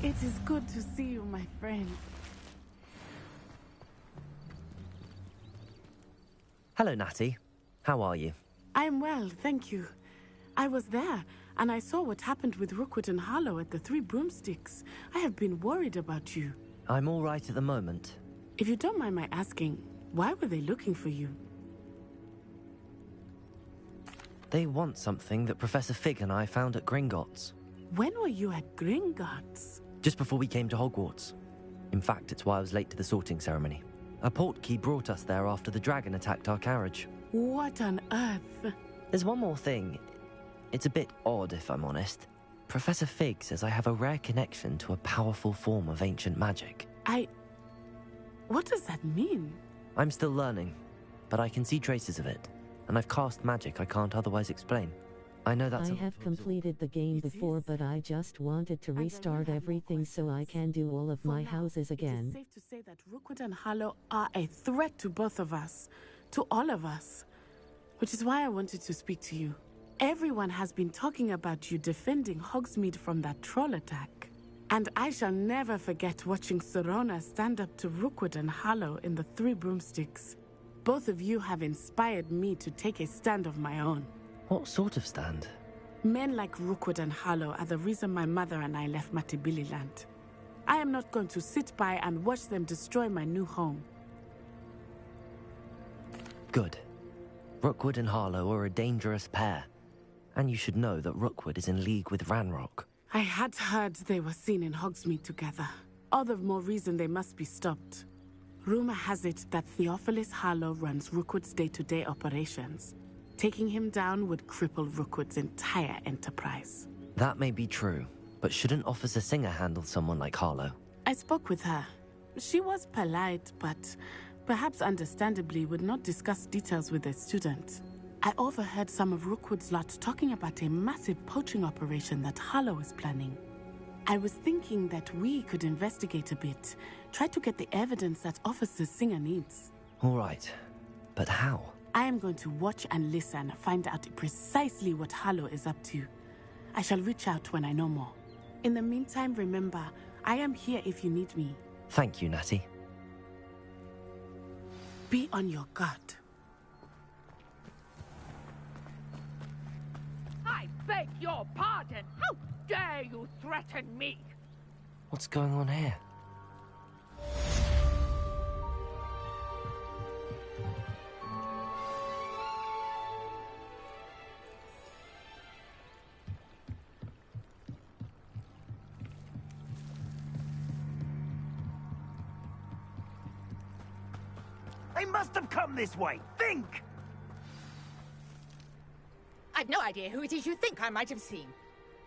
It is good to see you, my friend. Hello, Natty. How are you? I'm well, thank you. I was there, and I saw what happened with Rookwood and Harlow at the Three Broomsticks. I have been worried about you. I'm all right at the moment. If you don't mind my asking, why were they looking for you? They want something that Professor Fig and I found at Gringotts. When were you at Gringotts? Just before we came to Hogwarts. In fact, it's why I was late to the sorting ceremony. A portkey brought us there after the dragon attacked our carriage. What on earth? There's one more thing. It's a bit odd, if I'm honest. Professor Fig says I have a rare connection to a powerful form of ancient magic. What does that mean? I'm still learning, but I can see traces of it, and I've cast magic I can't otherwise explain. I know that's I have completed the game before, but I just wanted to restart everything so I can do all of my houses again. It's safe to say that Rookwood and Harlow are a threat to both of us, to all of us, which is why I wanted to speak to you. Everyone has been talking about you defending Hogsmeade from that troll attack. And I shall never forget watching Serona stand up to Rookwood and Harlow in the Three Broomsticks. Both of you have inspired me to take a stand of my own. What sort of stand? Men like Rookwood and Harlow are the reason my mother and I left Matibili land. I am not going to sit by and watch them destroy my new home. Good. Rookwood and Harlow are a dangerous pair. And you should know that Rookwood is in league with Ranrock. I had heard they were seen in Hogsmeade together. All the more reason they must be stopped. Rumor has it that Theophilus Harlow runs Rookwood's day-to-day operations. Taking him down would cripple Rookwood's entire enterprise. That may be true, but shouldn't Officer Singer handle someone like Harlow? I spoke with her. She was polite, but perhaps understandably would not discuss details with a student. I overheard some of Rookwood's lot talking about a massive poaching operation that Harlow is planning. I was thinking that we could investigate a bit, try to get the evidence that Officer Singer needs. All right, but how? I am going to watch and listen, find out precisely what Harlow is up to. I shall reach out when I know more. In the meantime, remember, I am here if you need me. Thank you, Natty. Be on your guard. I beg your pardon. How dare you threaten me? What's going on here? They must have come this way. Think! I've no idea who it is you think I might have seen.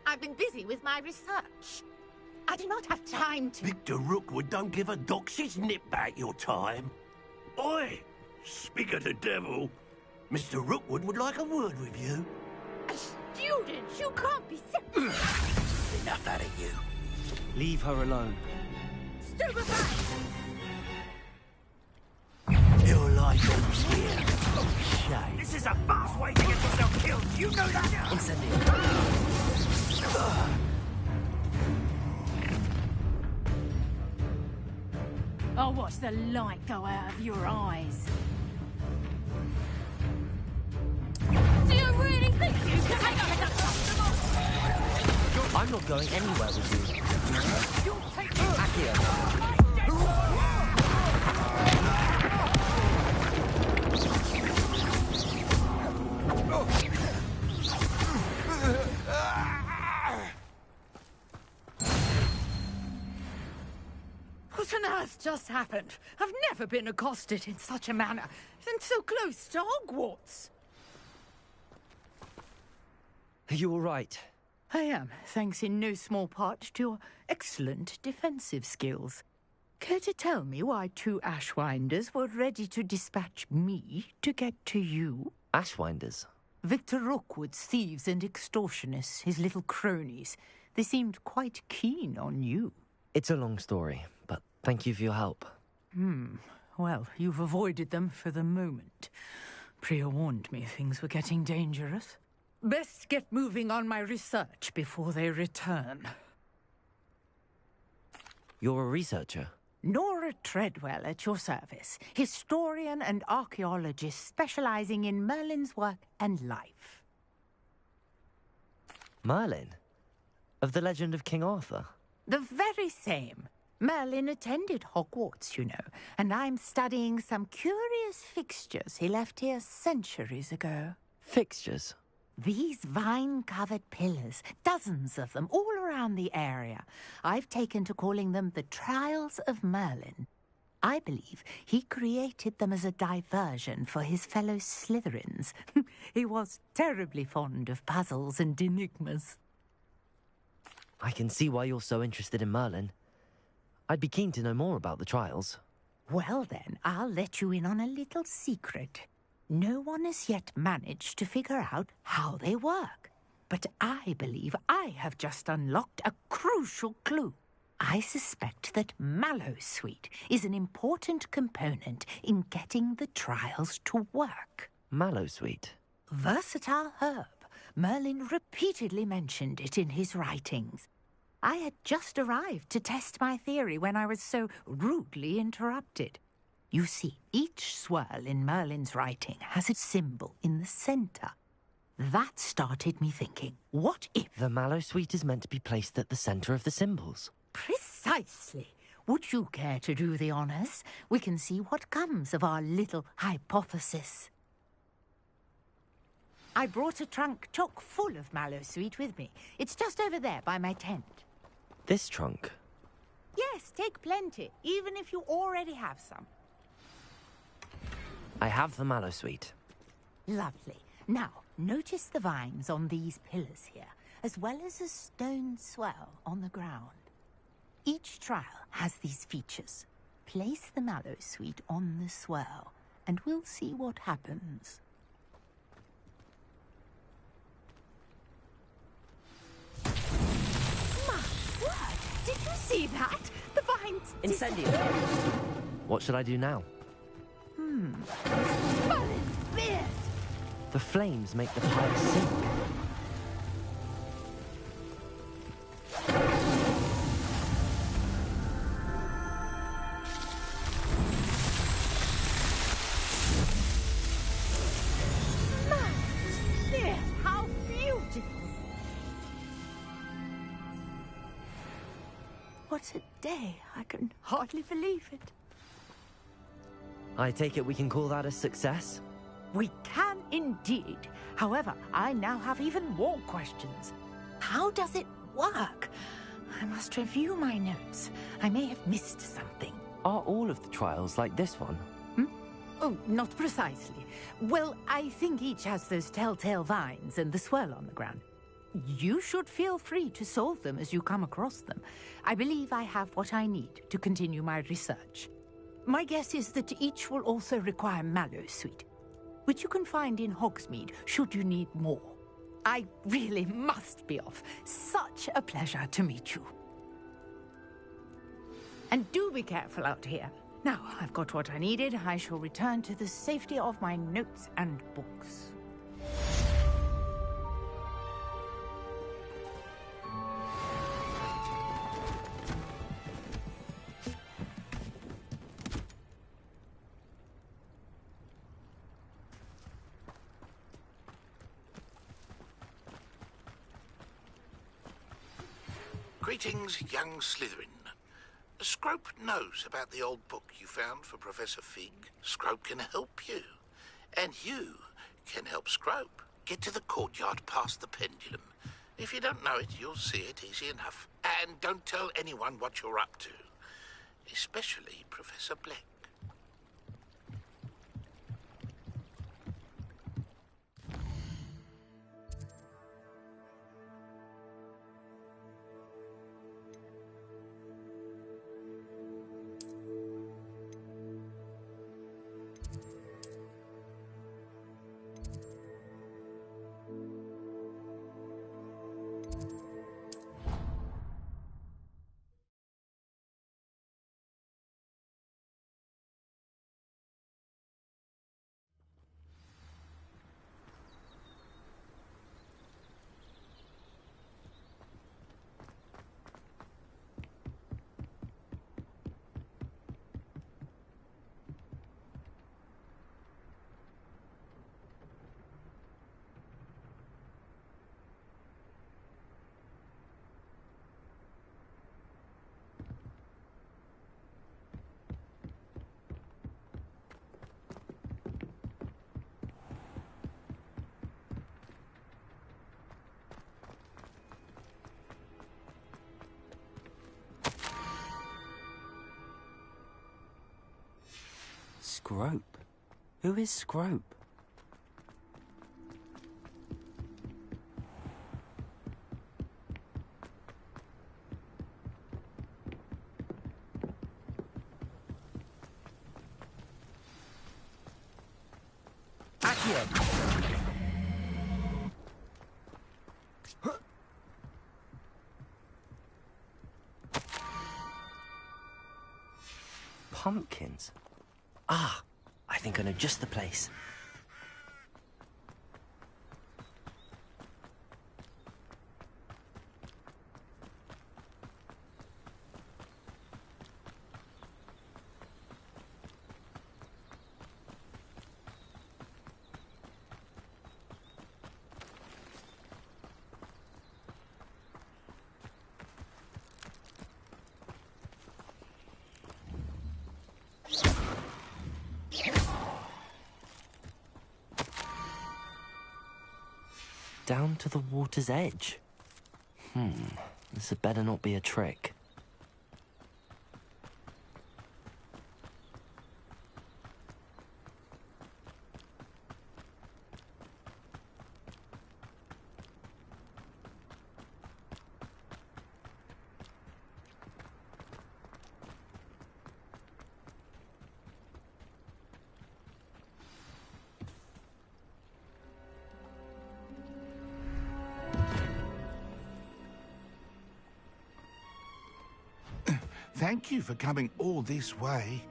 I've been busy with my research. I do not have time to... Victor Rookwood don't give a doxy's nip back your time. Oi! Speak of the devil. Mr. Rookwood would like a word with you. A student? You can't be... Enough out of you. Leave her alone. Stupefy! You're like here. Shame. This is a fast way to get yourself killed. You know that? Incendio. I'll watch the light go out of your eyes. Do you really think you can take up a customer? I'm not going anywhere with you. You'll take Accio. What on earth just happened? I've never been accosted in such a manner, and so close to Hogwarts. Are you all right? I am, thanks in no small part to your excellent defensive skills. Care to tell me why two Ashwinders were ready to dispatch me to get to you? Ashwinders? Victor Rookwood's thieves and extortionists, his little cronies. They seemed quite keen on you. It's a long story, but thank you for your help. Well, you've avoided them for the moment. Priya warned me things were getting dangerous. Best get moving on my research before they return. You're a researcher? Nora Treadwell at your service, historian and archaeologist specializing in Merlin's work and life. Merlin? Of the legend of King Arthur? The very same. Merlin attended Hogwarts, you know, and I'm studying some curious fixtures he left here centuries ago. Fixtures? These vine-covered pillars, dozens of them, all around the area. I've taken to calling them the Trials of Merlin. I believe he created them as a diversion for his fellow Slytherins. He was terribly fond of puzzles and enigmas. I can see why you're so interested in Merlin. I'd be keen to know more about the trials. Well then, I'll let you in on a little secret. No one has yet managed to figure out how they work. But I believe I have just unlocked a crucial clue. I suspect that mallowsweet is an important component in getting the trials to work. Mallowsweet? Versatile herb. Merlin repeatedly mentioned it in his writings. I had just arrived to test my theory when I was so rudely interrupted. You see, each swirl in Merlin's writing has a symbol in the center. That started me thinking, what if... The mallowsweet is meant to be placed at the center of the symbols. Precisely. Would you care to do the honors? We can see what comes of our little hypothesis. I brought a trunk chock full of mallowsweet with me. It's just over there by my tent. This trunk? Yes, take plenty, even if you already have some. I have the mallowsweet. Lovely. Now, notice the vines on these pillars here, as well as a stone swell on the ground. Each trial has these features. Place the mallowsweet on the swell, and we'll see what happens. My word! Did you see that? The vines... Incendio. What should I do now? Merlin's beard! The flames make the fire sink. Merlin's beard! How beautiful! What a day! I can hardly believe it. I take it we can call that a success? We can indeed. However, I now have even more questions. How does it work? I must review my notes. I may have missed something. Are all of the trials like this one? Oh, not precisely. Well, I think each has those telltale vines and the swirl on the ground. You should feel free to solve them as you come across them. I believe I have what I need to continue my research. My guess is that each will also require mallowsweet, which you can find in Hogsmeade should you need more. I really must be off. Such a pleasure to meet you. And do be careful out here. Now, I've got what I needed. I shall return to the safety of my notes and books. Greetings, young Slytherin. Scrope knows about the old book you found for Professor Fig. Scrope can help you. And you can help Scrope. Get to the courtyard past the pendulum. If you don't know it, you'll see it easy enough. And don't tell anyone what you're up to. Especially Professor Black. Scrope? Who is Scrope? Accio! Pumpkins? Ah, I think I know just the place. Down to the water's edge. This had better not be a trick. Thank you for coming all this way.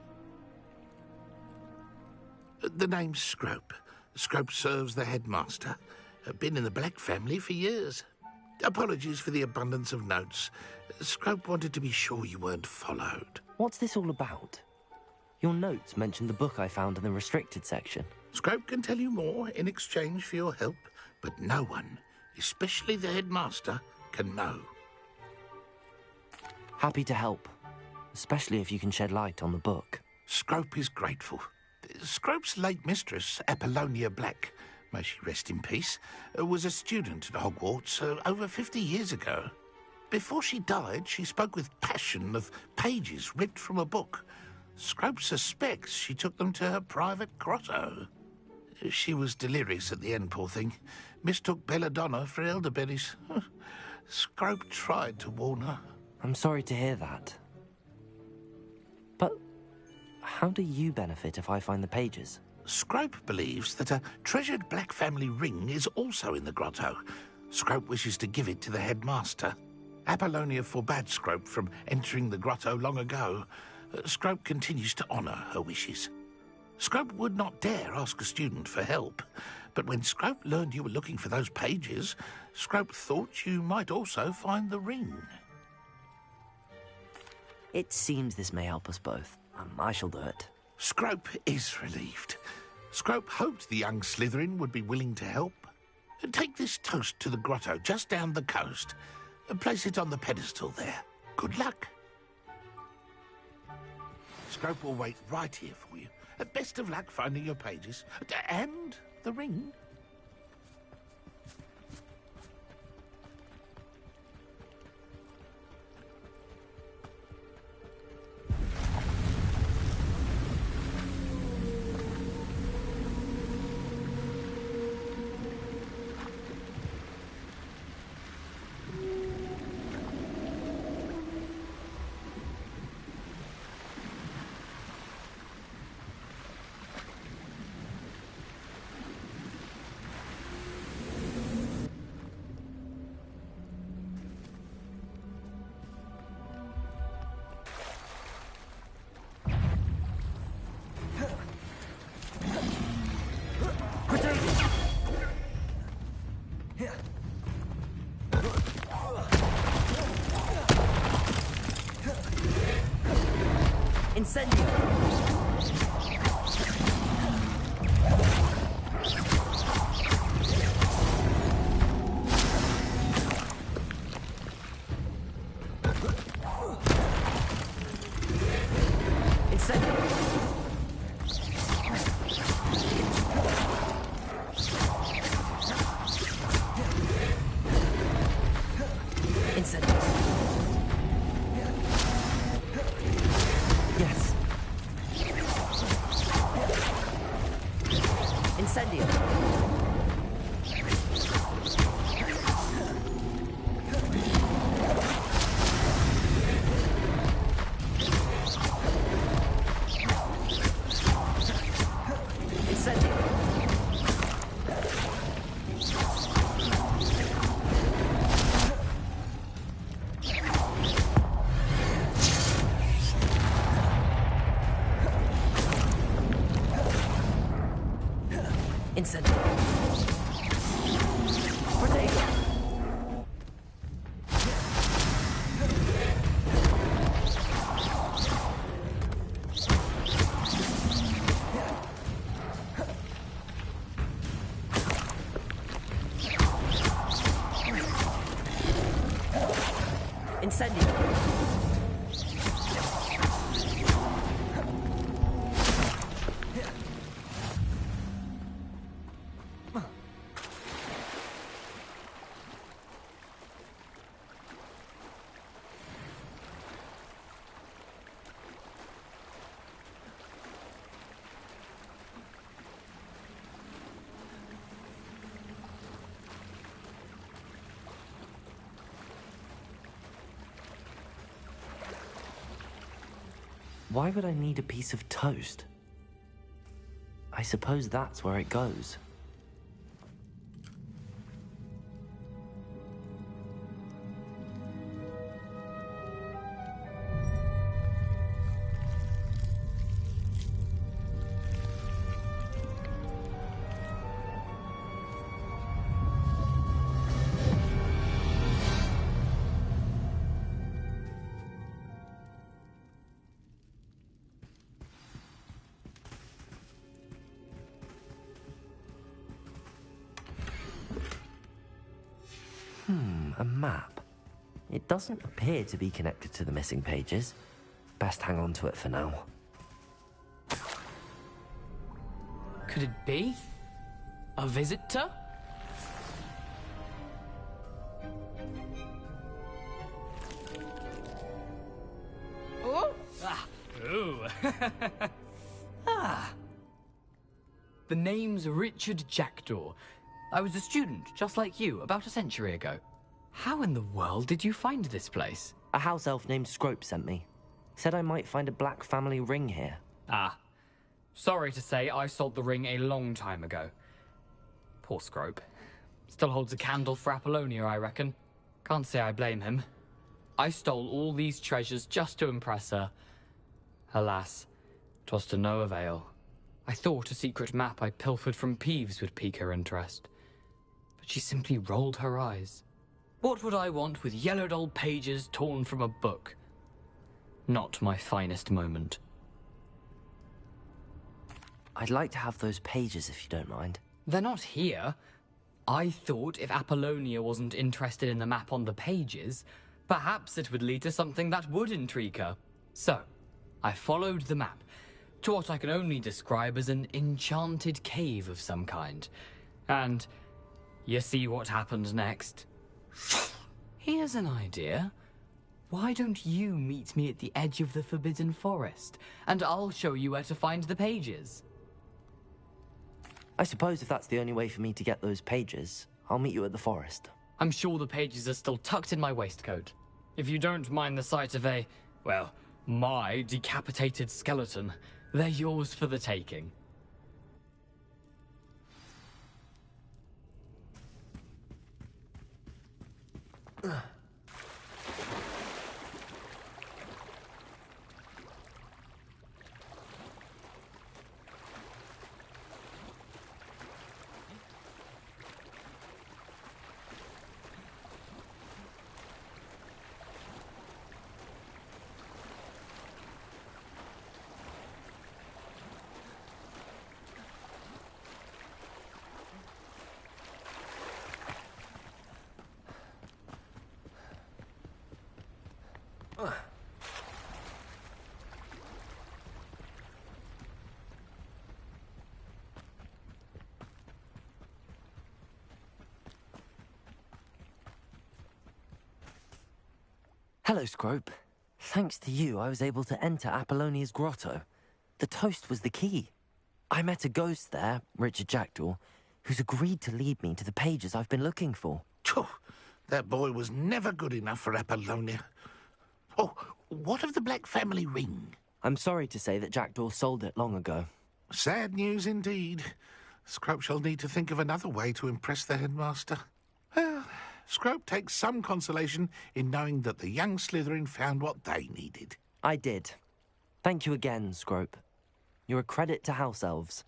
The name's Scrope. Scrope serves the headmaster. Been in the Black family for years. Apologies for the abundance of notes. Scrope wanted to be sure you weren't followed. What's this all about? Your notes mentioned the book I found in the restricted section. Scrope can tell you more in exchange for your help, but no one, especially the headmaster, can know. Happy to help, especially if you can shed light on the book. Scrope is grateful. Scrope's late mistress, Apollonia Black, may she rest in peace, was a student at Hogwarts over 50 years ago. Before she died, she spoke with passion of pages ripped from a book. Scrope suspects she took them to her private grotto. She was delirious at the end, poor thing. Mistook belladonna for elderberries. Scrope tried to warn her. I'm sorry to hear that. But how do you benefit if I find the pages? Scrope believes that a treasured Black family ring is also in the grotto. Scrope wishes to give it to the headmaster. Apollonia forbade Scrope from entering the grotto long ago. Scrope continues to honour her wishes. Scrope would not dare ask a student for help, but when Scrope learned you were looking for those pages, Scrope thought you might also find the ring. It seems this may help us both. I shall do it. Scrope is relieved. Scrope hoped the young Slytherin would be willing to help. Take this toast to the grotto just down the coast. Place it on the pedestal there. Good luck. Scrope will wait right here for you. Best of luck finding your pages. And the ring. Incendio! Incendio. Protego. Incendio. Why would I need a piece of toast? I suppose that's where it goes. A map. It doesn't appear to be connected to the missing pages. Best hang on to it for now. Could it be? A visitor? Oh! Ah! Ooh! Ah! The name's Richard Jackdaw. I was a student, just like you, about a century ago. How in the world did you find this place? A house elf named Scrope sent me. Said I might find a black family ring here. Ah. Sorry to say, I sold the ring a long time ago. Poor Scrope. Still holds a candle for Apollonia, I reckon. Can't say I blame him. I stole all these treasures just to impress her. Alas, 'twas to no avail. I thought a secret map I pilfered from Peeves would pique her interest. But she simply rolled her eyes. What would I want with yellowed old pages torn from a book? Not my finest moment. I'd like to have those pages if you don't mind. They're not here. I thought if Apollonia wasn't interested in the map on the pages, perhaps it would lead to something that would intrigue her. So, I followed the map to what I can only describe as an enchanted cave of some kind. And you see what happened next? Here's an idea. Why don't you meet me at the edge of the Forbidden Forest, and I'll show you where to find the pages? I suppose if that's the only way for me to get those pages, I'll meet you at the forest. I'm sure the pages are still tucked in my waistcoat. If you don't mind the sight of a, well, my decapitated skeleton, they're yours for the taking. Hello, Scrope. Thanks to you, I was able to enter Apollonia's grotto. The toast was the key. I met a ghost there, Richard Jackdaw, who's agreed to lead me to the pages I've been looking for. Phew, that boy was never good enough for Apollonia. Oh, what of the Black family ring? I'm sorry to say that Jackdaw sold it long ago. Sad news indeed. Scrope shall need to think of another way to impress the headmaster. Well, Scrope takes some consolation in knowing that the young Slytherin found what they needed. I did. Thank you again, Scrope. You're a credit to House Elves.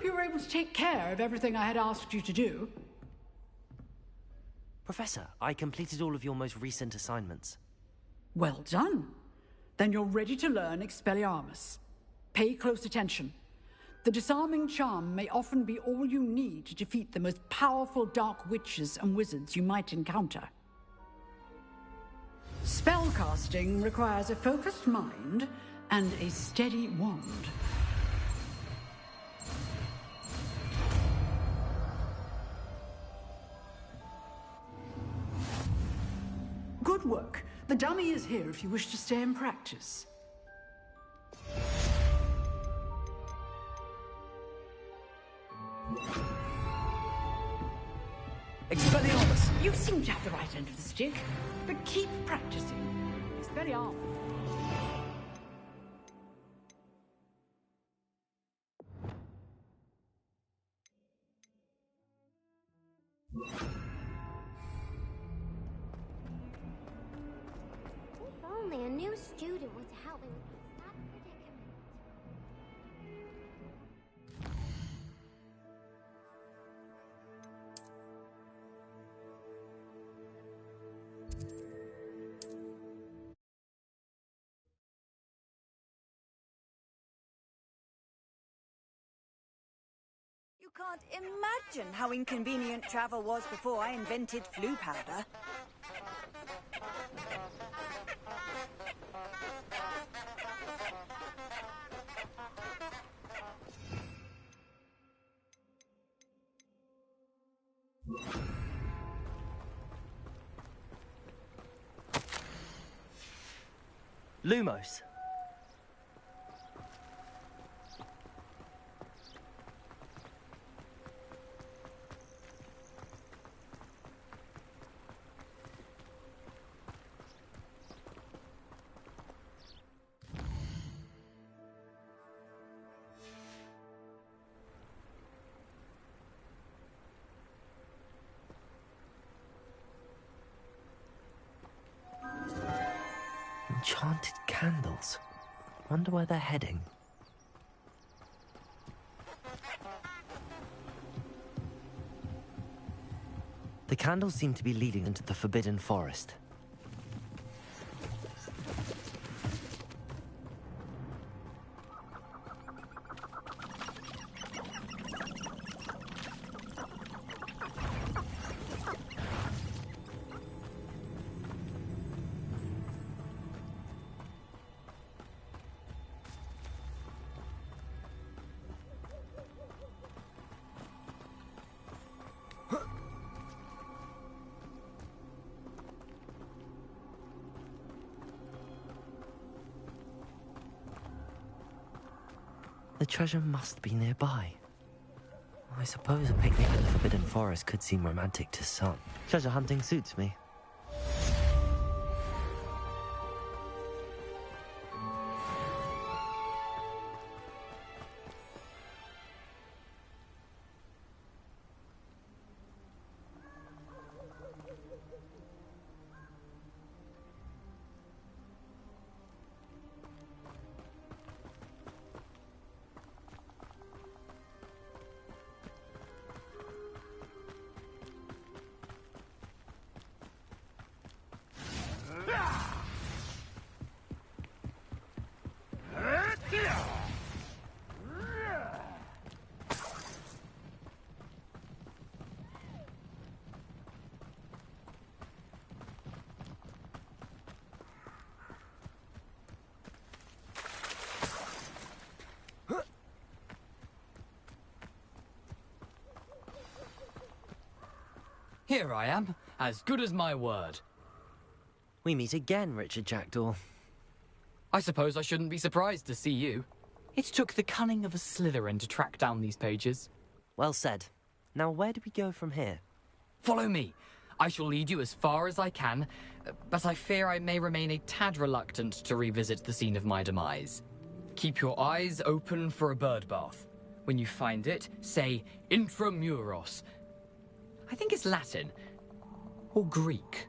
hope you were able to take care of everything I had asked you to do. Professor, I completed all of your most recent assignments. Well done. Then you're ready to learn Expelliarmus. Pay close attention. The disarming charm may often be all you need to defeat the most powerful dark witches and wizards you might encounter. Spellcasting requires a focused mind and a steady wand. Good work. The dummy is here if you wish to stay and practice. Expelliarmus! You seem to have the right end of the stick, but keep practicing. Expelliarmus. If only a new student were to help me with this sad predicament. You can't imagine how inconvenient travel was before I invented flu powder. Lumos. Enchanted candles. Wonder where they're heading. The candles seem to be leading into the Forbidden Forest. The treasure must be nearby. I suppose a picnic in the Forbidden Forest could seem romantic to some. Treasure hunting suits me. Here I am, as good as my word. We meet again, Richard Jackdaw. I suppose I shouldn't be surprised to see you. It took the cunning of a Slytherin to track down these pages. Well said. Now where do we go from here? Follow me. I shall lead you as far as I can, but I fear I may remain a tad reluctant to revisit the scene of my demise. Keep your eyes open for a bird bath. When you find it, say intramuros. I think it's Latin. Or Greek.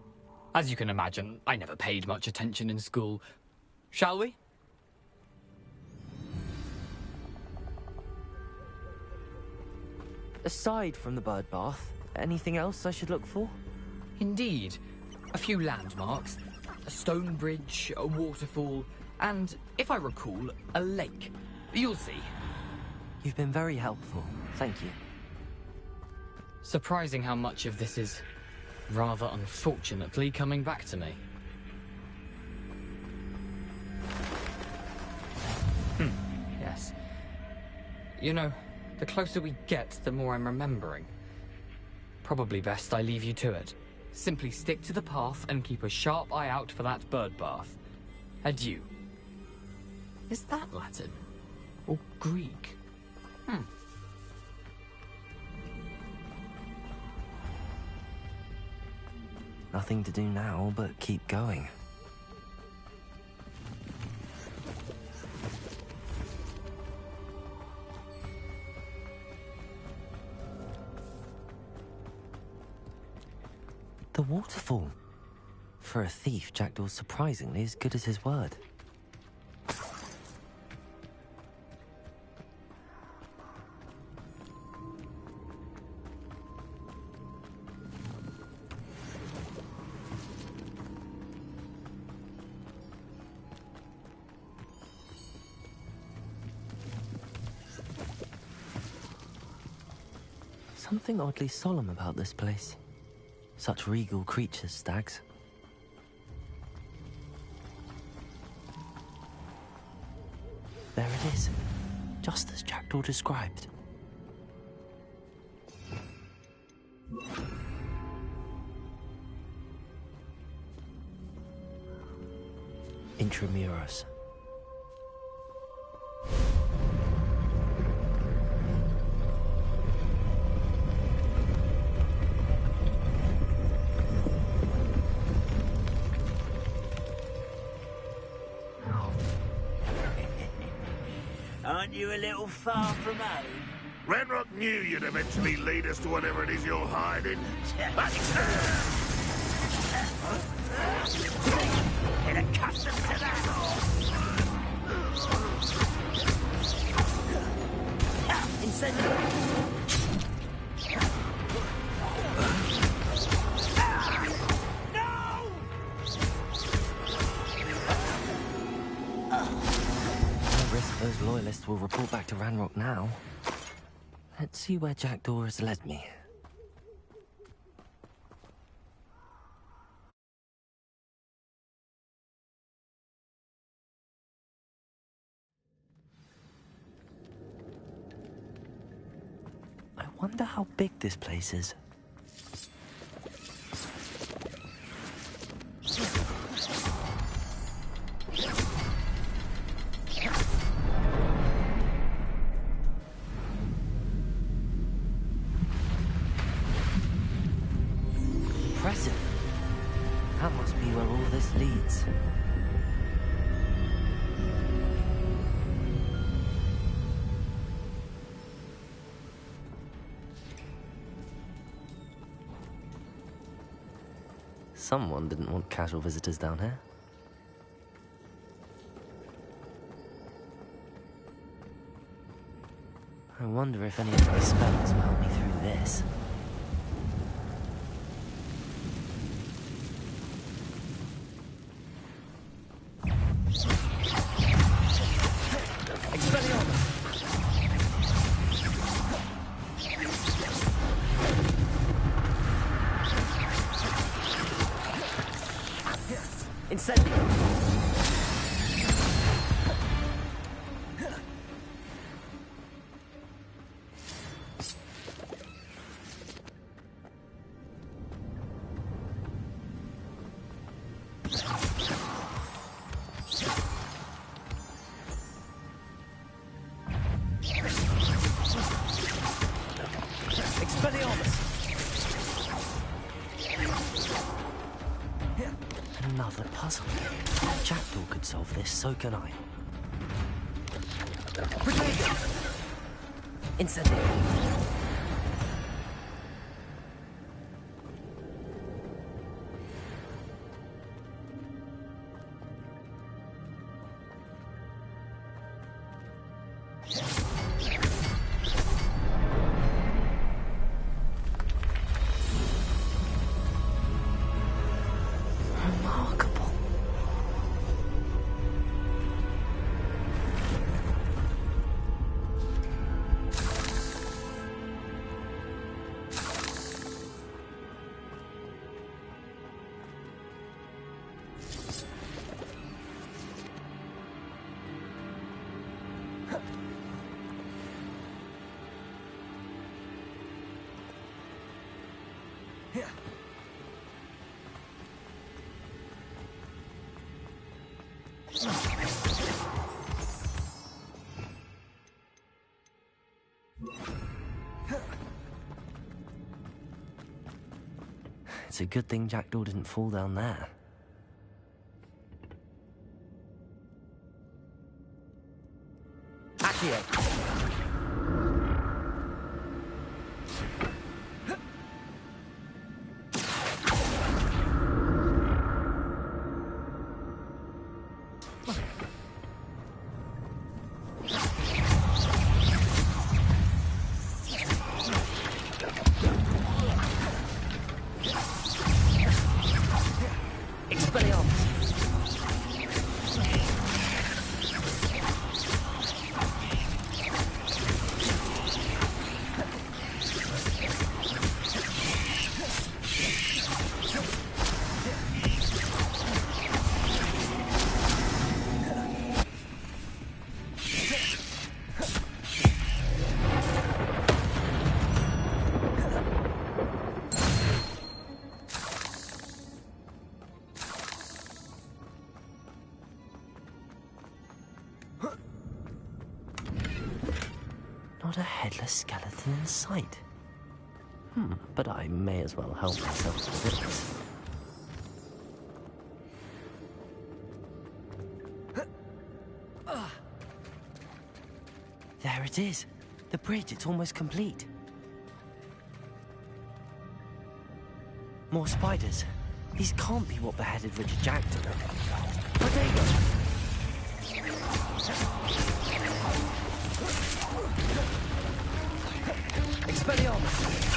As you can imagine, I never paid much attention in school. Shall we? Aside from the bird bath, anything else I should look for? Indeed. A few landmarks. A stone bridge, a waterfall, and, if I recall, a lake. You'll see. You've been very helpful. Thank you. Surprising how much of this is, rather unfortunately, coming back to me. Yes. You know, the closer we get, the more I'm remembering. Probably best I leave you to it. Simply stick to the path and keep a sharp eye out for that bird bath. Adieu. Is that Latin? Or Greek? Nothing to do now but keep going. The waterfall. For a thief, Jackdaw's surprisingly as good as his word. Something oddly solemn about this place. Such regal creatures, stags. There it is, just as Jackdaw described. Intramuros. Aren't you a little far from home? Ranrock knew you'd eventually lead us to whatever it is you're hiding. Get accustomed to that. Incendiary! Those loyalists will report back to Ranrock now. Let's see where Jackdaw has led me. I wonder how big this place is. Impressive. That must be where all this leads. Someone didn't want casual visitors down here. I wonder if any of my spells will help me through this. Another puzzle. If Jackdaw could solve this, so can I. Incendiary. It's a good thing Jackdaw didn't fall down there. Accio! Not a headless skeleton in sight. But I may as well help myself to this. There it is. The bridge, it's almost complete. More spiders. These can't be what beheaded Richard Jackdaw. Potato! Expelliarmus!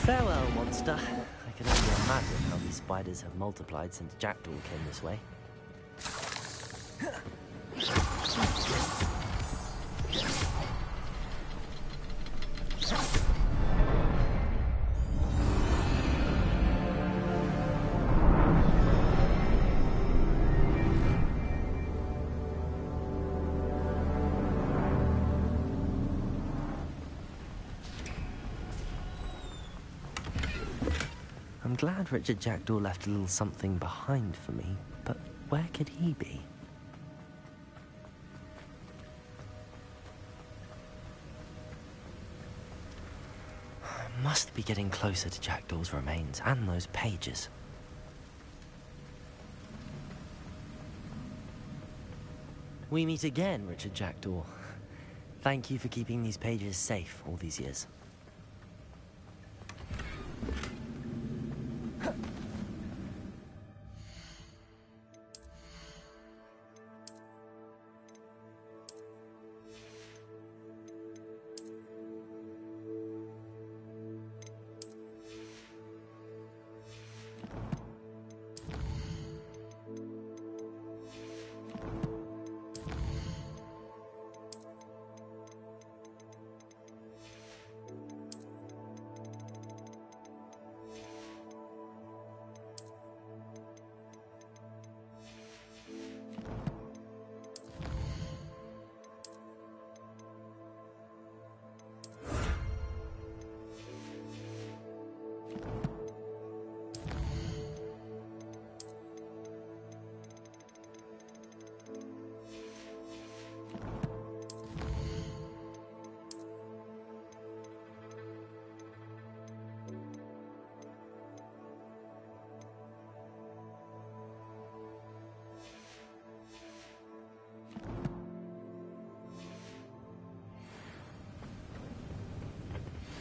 Farewell, monster. I can only imagine how these spiders have multiplied since Jackdaw came this way. I'm glad Richard Jackdaw left a little something behind for me, but where could he be? I must be getting closer to Jackdaw's remains and those pages. We meet again, Richard Jackdaw. Thank you for keeping these pages safe all these years.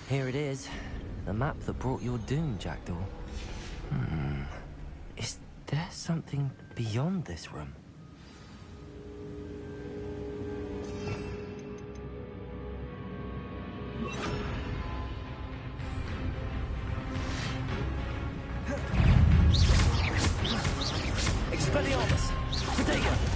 Here it is. The map that brought your doom, Jackdaw. Is there something beyond this room? Expelliarmus! Protego!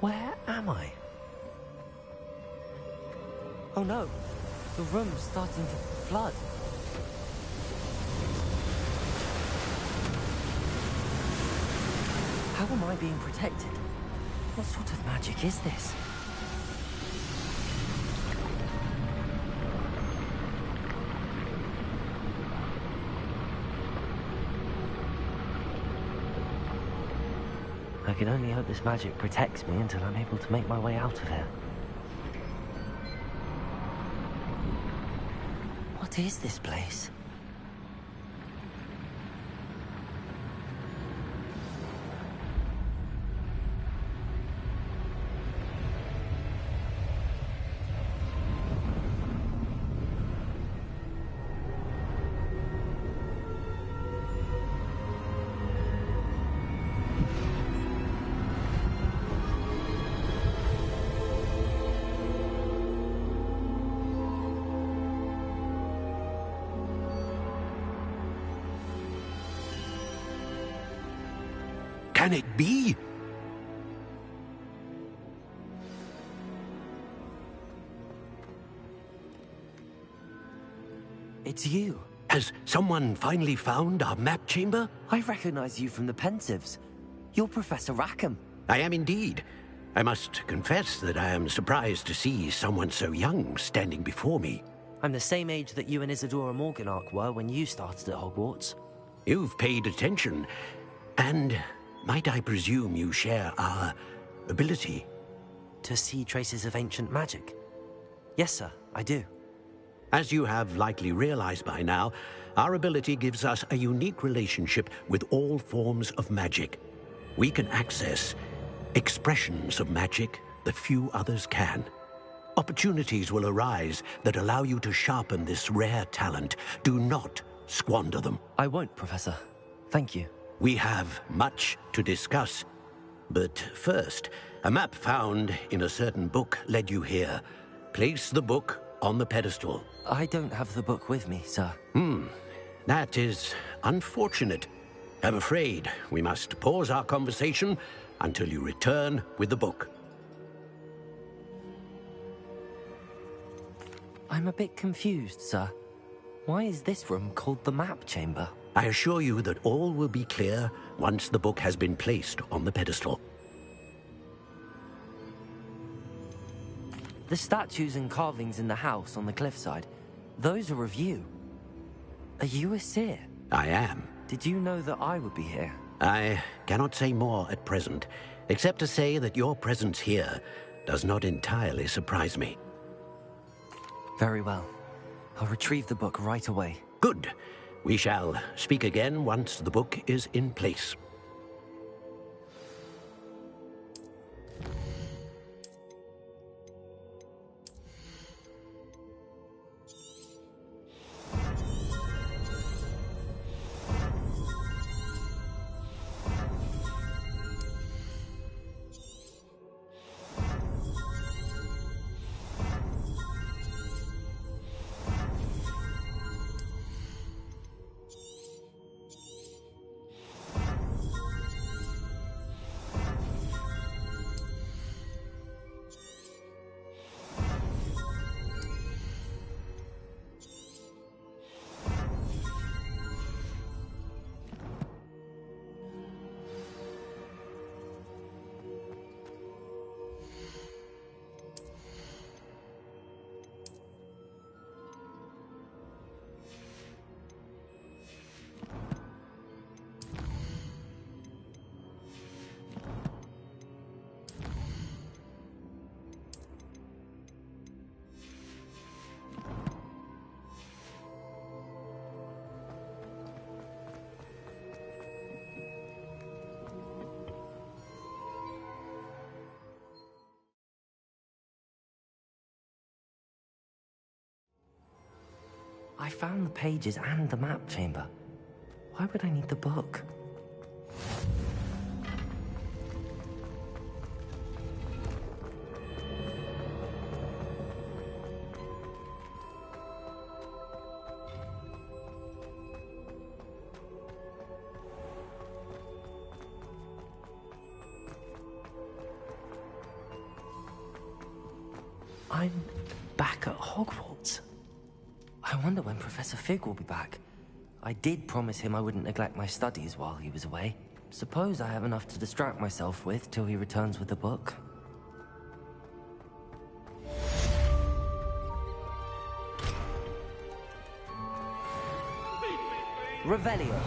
Where am I? Oh no, the room's starting to flood. How am I being protected? What sort of magic is this? I can only hope this magic protects me until I'm able to make my way out of here. What is this place? Can it be? It's you. Has someone finally found our map chamber? I recognize you from the Pensives. You're Professor Rackham. I am indeed. I must confess that I am surprised to see someone so young standing before me. I'm the same age that you and Isadora Morganach were when you started at Hogwarts. You've paid attention, and might I presume you share our ability? To see traces of ancient magic? Yes, sir, I do. As you have likely realized by now, our ability gives us a unique relationship with all forms of magic. We can access expressions of magic that few others can. Opportunities will arise that allow you to sharpen this rare talent. Do not squander them. I won't, Professor. Thank you. We have much to discuss. But first, a map found in a certain book led you here. Place the book on the pedestal. I don't have the book with me, sir. That is unfortunate. I'm afraid we must pause our conversation until you return with the book. I'm a bit confused, sir. Why is this room called the map chamber? I assure you that all will be clear once the book has been placed on the pedestal. The statues and carvings in the house on the cliffside, those are of you. Are you a seer? I am. Did you know that I would be here? I cannot say more at present, except to say that your presence here does not entirely surprise me. Very well. I'll retrieve the book right away. Good. We shall speak again once the book is in place. I found the pages and the map chamber. Why would I need the book? I'm back at Hogwarts. I wonder when Professor Fig will be back. I did promise him I wouldn't neglect my studies while he was away. Suppose I have enough to distract myself with till he returns with the book. Revelio.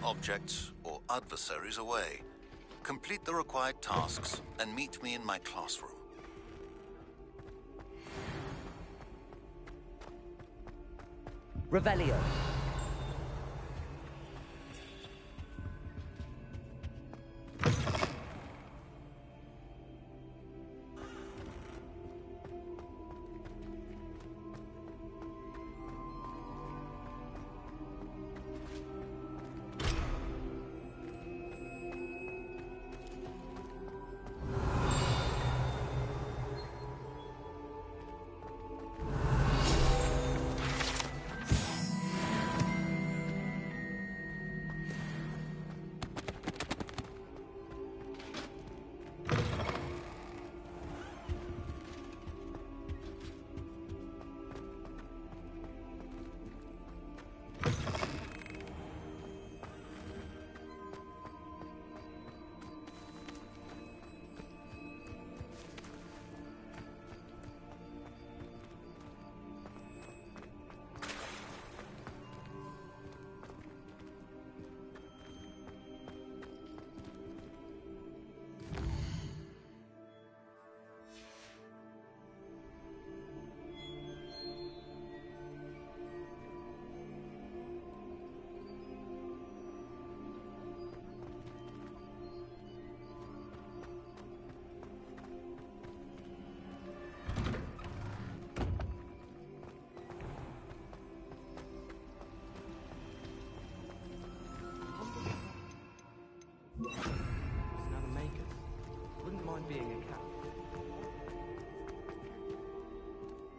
Objects or adversaries away. Complete the required tasks and meet me in my classroom. Revelio.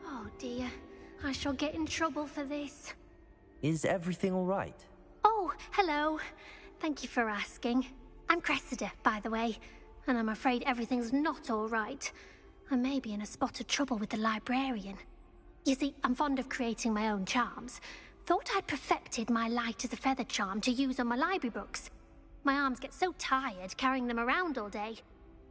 Oh dear. I shall get in trouble for this. Is everything all right? Oh, hello. Thank you for asking. I'm Cressida, by the way, and I'm afraid everything's not all right. I may be in a spot of trouble with the librarian. You see, I'm fond of creating my own charms. Thought I'd perfected my light as a feather charm to use on my library books. My arms get so tired carrying them around all day.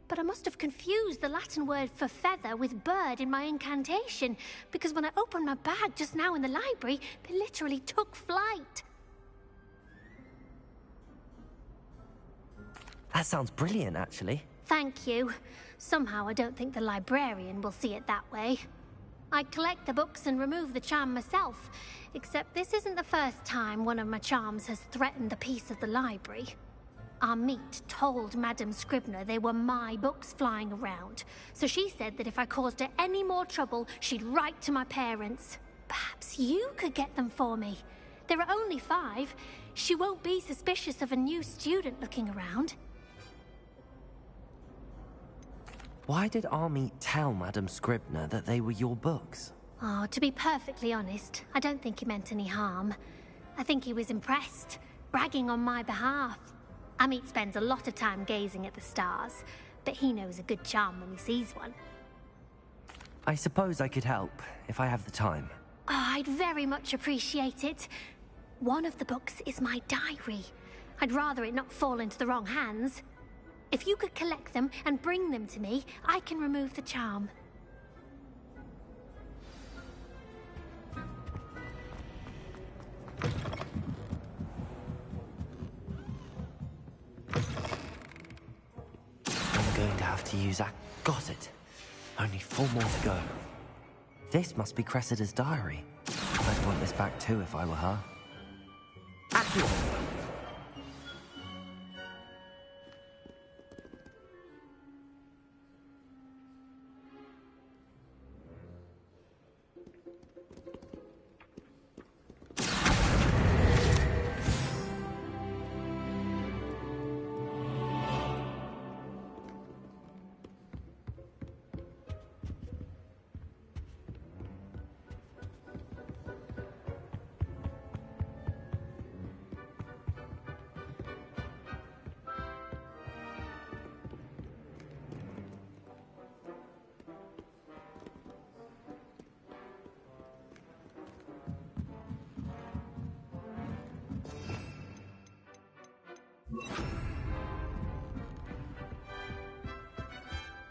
But I must have confused the Latin word for feather with bird in my incantation, because when I opened my bag just now in the library, they literally took flight. That sounds brilliant, actually. Thank you. Somehow I don't think the librarian will see it that way. I collect the books and remove the charm myself, except this isn't the first time one of my charms has threatened the peace of the library. Amit told Madame Scribner they were my books flying around, so she said that if I caused her any more trouble, she'd write to my parents. Perhaps you could get them for me. There are only 5. She won't be suspicious of a new student looking around. Why did Army tell Madame Scribner that they were your books? Oh, to be perfectly honest, I don't think he meant any harm. I think he was impressed, bragging on my behalf. Amit spends a lot of time gazing at the stars, but he knows a good charm when he sees one. I suppose I could help, if I have the time. Oh, I'd very much appreciate it. One of the books is my diary. I'd rather it not fall into the wrong hands. If you could collect them and bring them to me, I can remove the charm. I'm going to have to use that. Got it. Only 4 more to go. This must be Cressida's diary. I'd want this back too if I were her. Accio!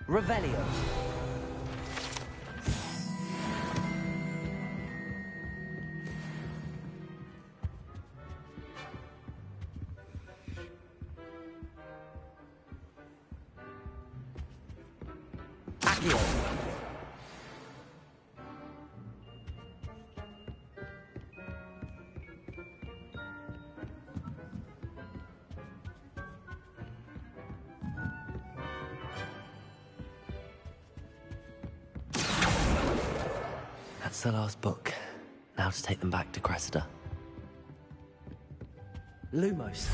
Revelio. Accio. That's the last book. Now to take them back to Cressida. Lumos.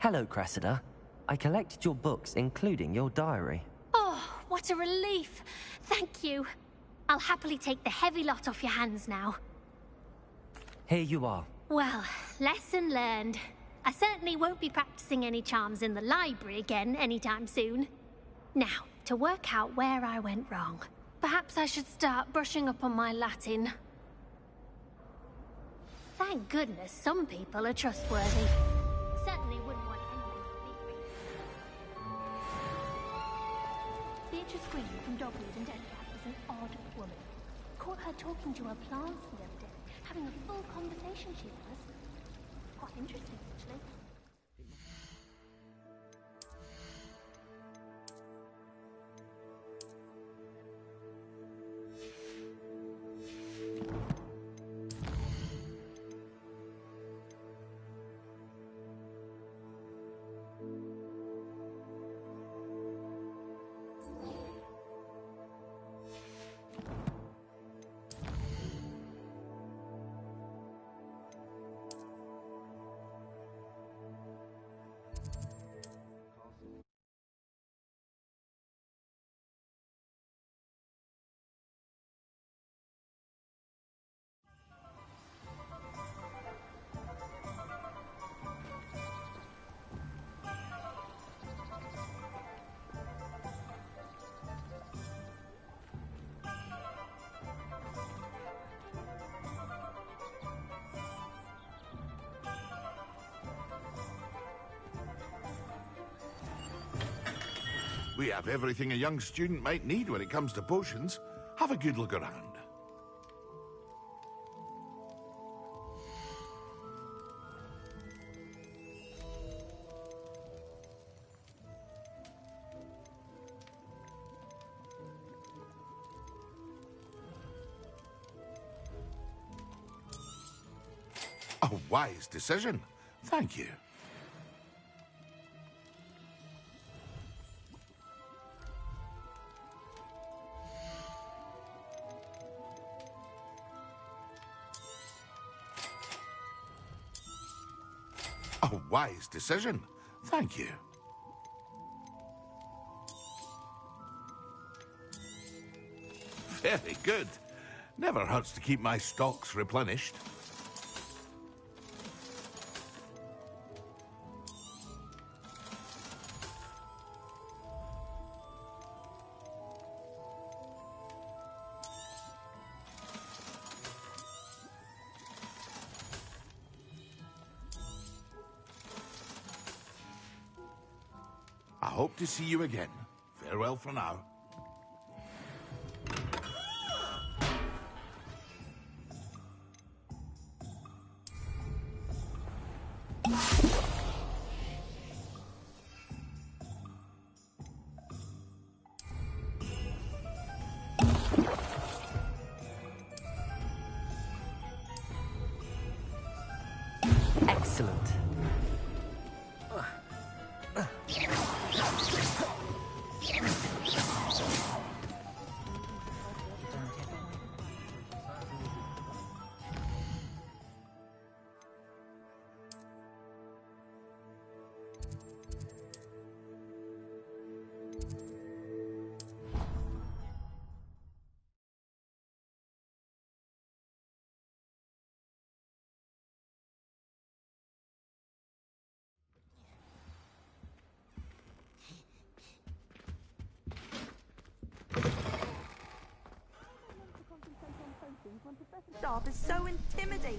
Hello, Cressida. I collected your books, including your diary. Oh, what a relief. Thank you. I'll happily take the heavy lot off your hands now. Here you are. Well, lesson learned. I certainly won't be practicing any charms in the library again anytime soon. Now, to work out where I went wrong. Perhaps I should start brushing up on my Latin. Thank goodness some people are trustworthy. Certainly wouldn't want anyone to leave me. Beatrice Green from Dogwood and Deathcap is an odd woman. Caught her talking to her plants the other day, having a full conversation, she was. Quite interesting, actually. We have everything a young student might need when it comes to potions. Have a good look around. A wise decision. Thank you. A wise decision. Thank you. Very good. Never hurts to keep my stocks replenished. I hope to see you again. Farewell for now. Excellent. Job is so intimidating.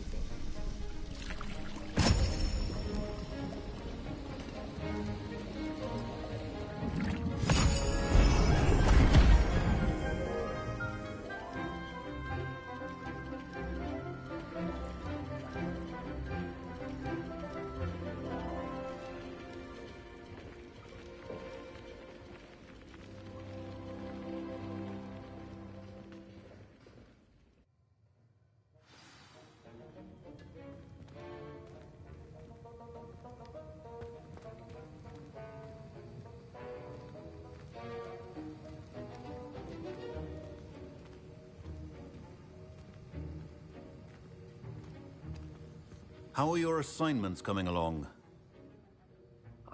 How are your assignments coming along?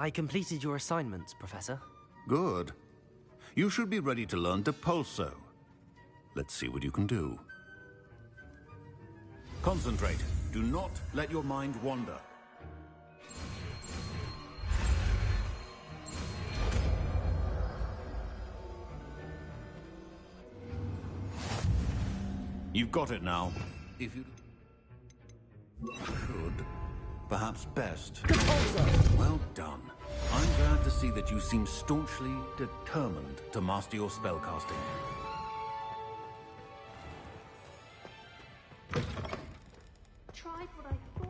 I completed your assignments, Professor. Good. You should be ready to learn Depulso. Let's see what you can do. Concentrate. Do not let your mind wander. You've got it now. If you should, perhaps best. Well done. I'm glad to see that you seem staunchly determined to master your spellcasting. Tried what I thought.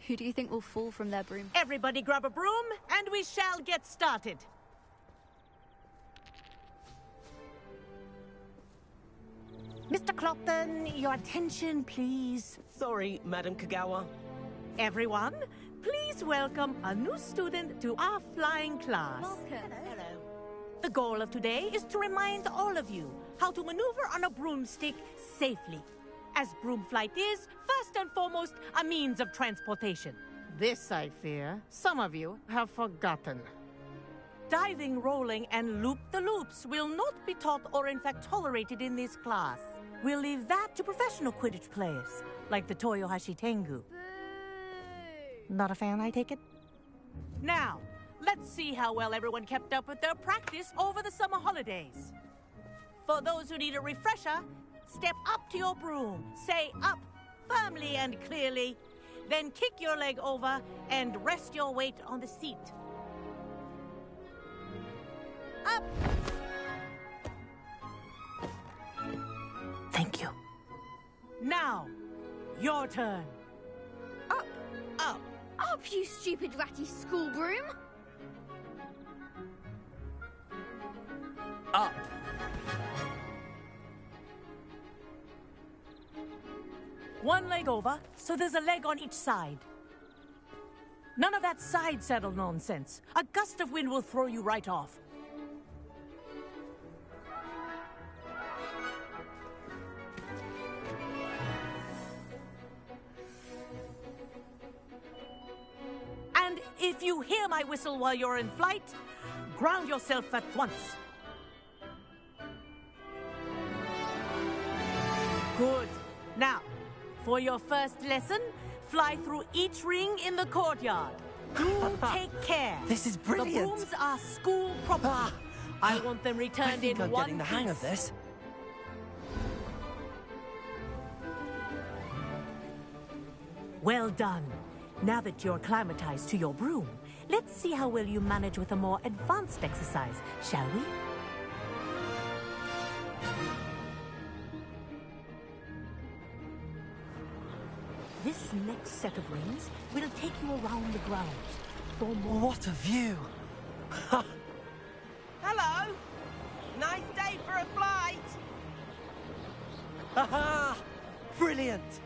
Who do you think will fall from their broom? Everybody grab a broom, and we shall get started. Mr. Clopton, your attention, please. Sorry, Madam Kagawa. Everyone, please welcome a new student to our flying class. Welcome. Hello. The goal of today is to remind all of you how to maneuver on a broomstick safely. As broom flight is, first and foremost, a means of transportation. This, I fear, some of you have forgotten. Diving, rolling, and loop-the-loops will not be taught or in fact tolerated in this class. We'll leave that to professional Quidditch players, like the Toyohashi Tengu. Not a fan, I take it? Now, let's see how well everyone kept up with their practice over the summer holidays. For those who need a refresher, step up to your broom, say up firmly and clearly, then kick your leg over and rest your weight on the seat. Up! Thank you. Now, your turn. Up! Up! Up, you stupid ratty school broom! Up! One leg over, so there's a leg on each side. None of that side saddle nonsense. A gust of wind will throw you right off. And if you hear my whistle while you're in flight, ground yourself at once. Good. Now, for your first lesson, fly through each ring in the courtyard. Do take care. This is brilliant. The brooms are school property. I want them returned in I'm one getting the hang of piece. this. Well done. Now that you're acclimatized to your broom, let's see how well you manage with a more advanced exercise, shall we? This next set of rings will take you around the grounds. For more... What a view! Hello! Nice day for a flight! Aha! Brilliant!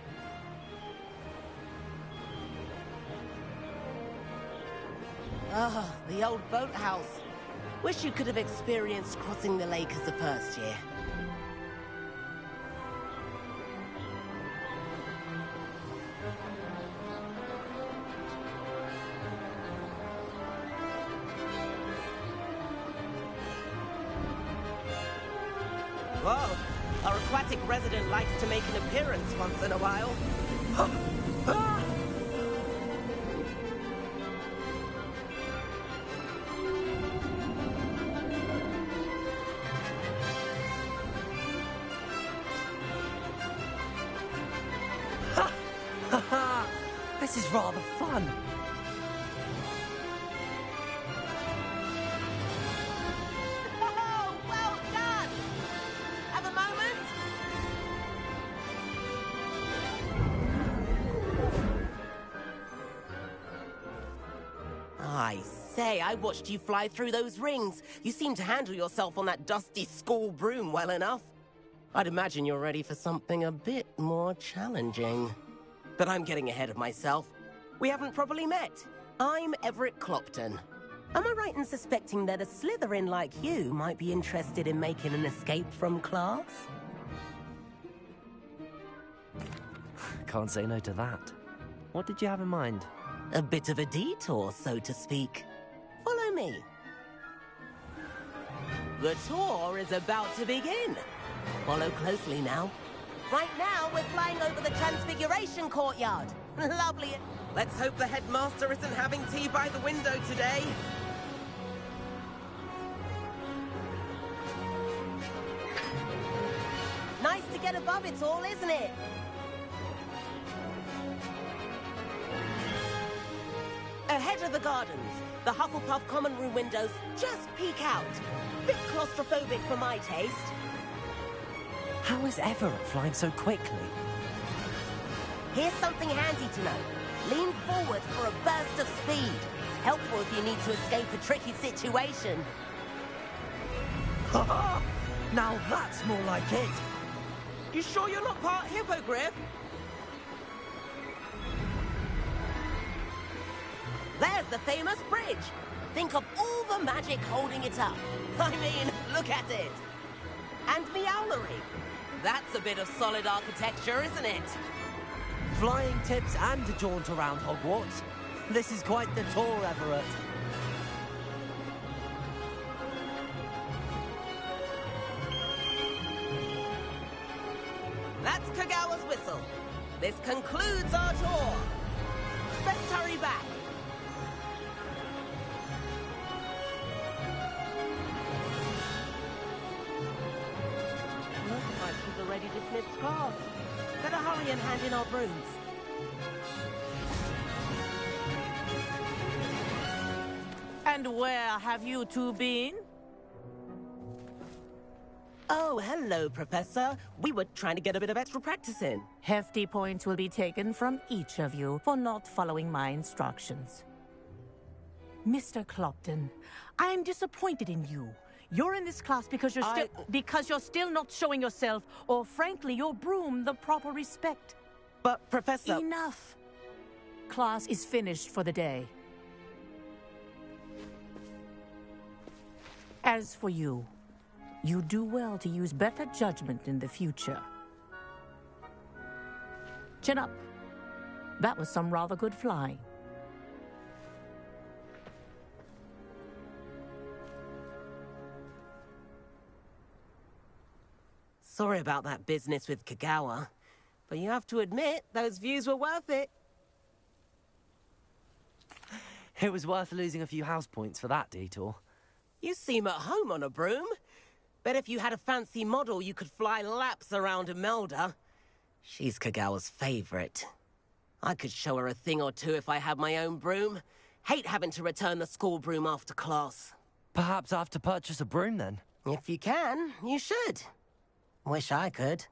Ah, the old boathouse. Wish you could have experienced crossing the lake as the first year. Whoa, our aquatic resident likes to make an appearance once in a while. This is rather fun. Oh, well done! Have a moment? say, I watched you fly through those rings. You seem to handle yourself on that dusty school broom well enough. I'd imagine you're ready for something a bit more challenging. But I'm getting ahead of myself. We haven't properly met. I'm Everett Clopton. Am I right in suspecting that a Slytherin like you might be interested in making an escape from class? Can't say no to that. What did you have in mind? A bit of a detour, so to speak. Follow me. The tour is about to begin. Follow closely now. Right now, we're flying over the Transfiguration Courtyard. Lovely. Let's hope the headmaster isn't having tea by the window today. Nice to get above it all, isn't it? Ahead of the gardens, the Hufflepuff common room windows just peek out. Bit claustrophobic for my taste. How is Everett flying so quickly? Here's something handy to know. Lean forward for a burst of speed. Helpful if you need to escape a tricky situation. Now that's more like it. You sure you're not part hippogriff? There's the famous bridge. Think of all the magic holding it up. I mean, look at it. And Meowlery. That's a bit of solid architecture, isn't it? Flying tips and a jaunt around Hogwarts. This is quite the tour, Everett. That's Kagawa's whistle. This concludes our tour. Let's hurry back. Looks like she's already dismissed class. Better hurry and hand in our brooms. And where have you two been? Oh, hello, Professor. We were trying to get a bit of extra practice in. Hefty points will be taken from each of you for not following my instructions. Mr. Clopton, I'm disappointed in you. You're in this class because you're still not showing yourself, or frankly, your broom, the proper respect. But, Professor... Enough. Class is finished for the day. As for you, you do well to use better judgment in the future. Chin up. That was some rather good flying. Sorry about that business with Kagawa, but you have to admit, those views were worth it. It was worth losing a few house points for that detour. You seem at home on a broom. Bet if you had a fancy model, you could fly laps around Imelda. She's Kagawa's favorite. I could show her a thing or two if I had my own broom. Hate having to return the school broom after class. Perhaps I have to purchase a broom then? If you can, you should. Wish I could.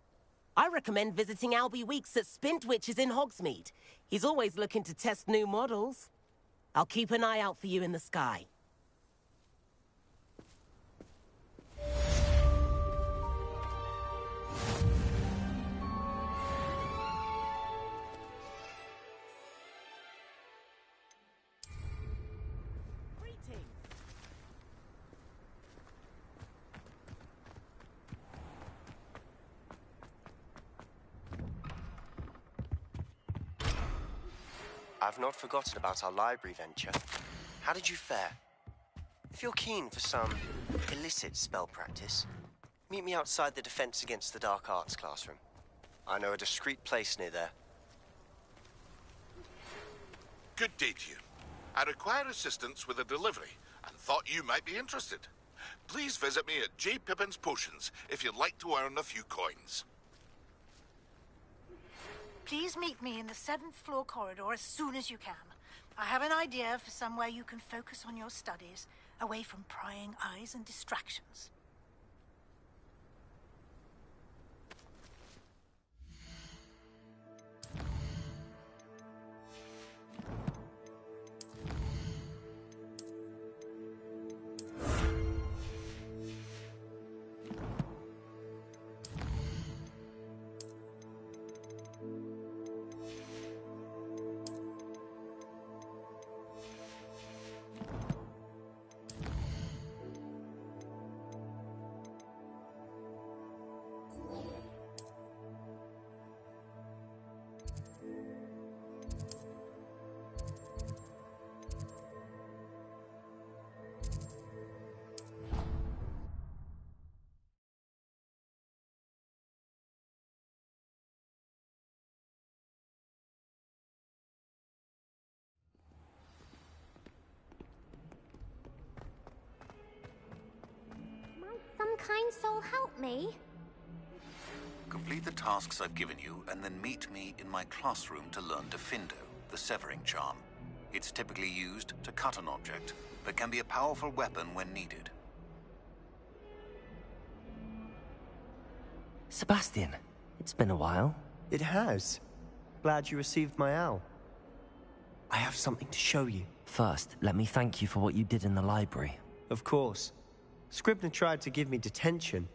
I recommend visiting Albie Weeks at Spintwitches in Hogsmeade. He's always looking to test new models. I'll keep an eye out for you in the sky. I've not forgotten about our library venture. How did you fare? If you're keen for some illicit spell practice, meet me outside the Defense Against the Dark Arts classroom. I know a discreet place near there. Good day to you. I require assistance with a delivery and thought you might be interested. Please visit me at J. Pippin's Potions if you'd like to earn a few coins. Please meet me in the 7th floor corridor as soon as you can. I have an idea for somewhere you can focus on your studies, away from prying eyes and distractions. kind soul help me? Complete the tasks I've given you, and then meet me in my classroom to learn Defindo, the severing charm. It's typically used to cut an object, but can be a powerful weapon when needed. Sebastian, it's been a while. It has. Glad you received my owl. I have something to show you. First, let me thank you for what you did in the library. Of course. Scribner tried to give me detention,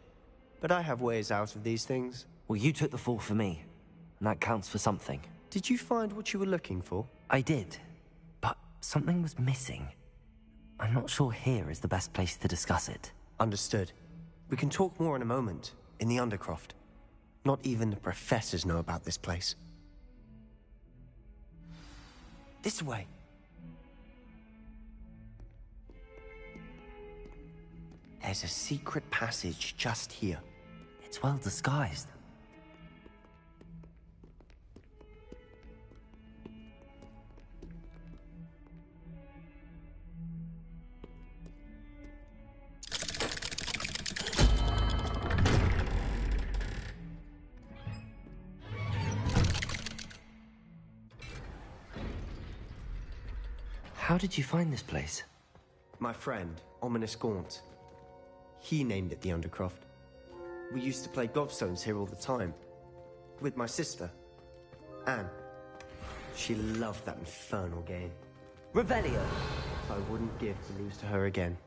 but I have ways out of these things. Well, you took the fall for me, and that counts for something. Did you find what you were looking for? I did, but something was missing. I'm not sure here is the best place to discuss it. Understood. We can talk more in a moment, in the Undercroft. Not even the professors know about this place. This way. There's a secret passage just here. It's well disguised. How did you find this place? My friend, Ominous Gaunt. He named it the Undercroft. We used to play gobstones here all the time. With my sister, Anne. She loved that infernal game. Revelio! I wouldn't give to lose to her again.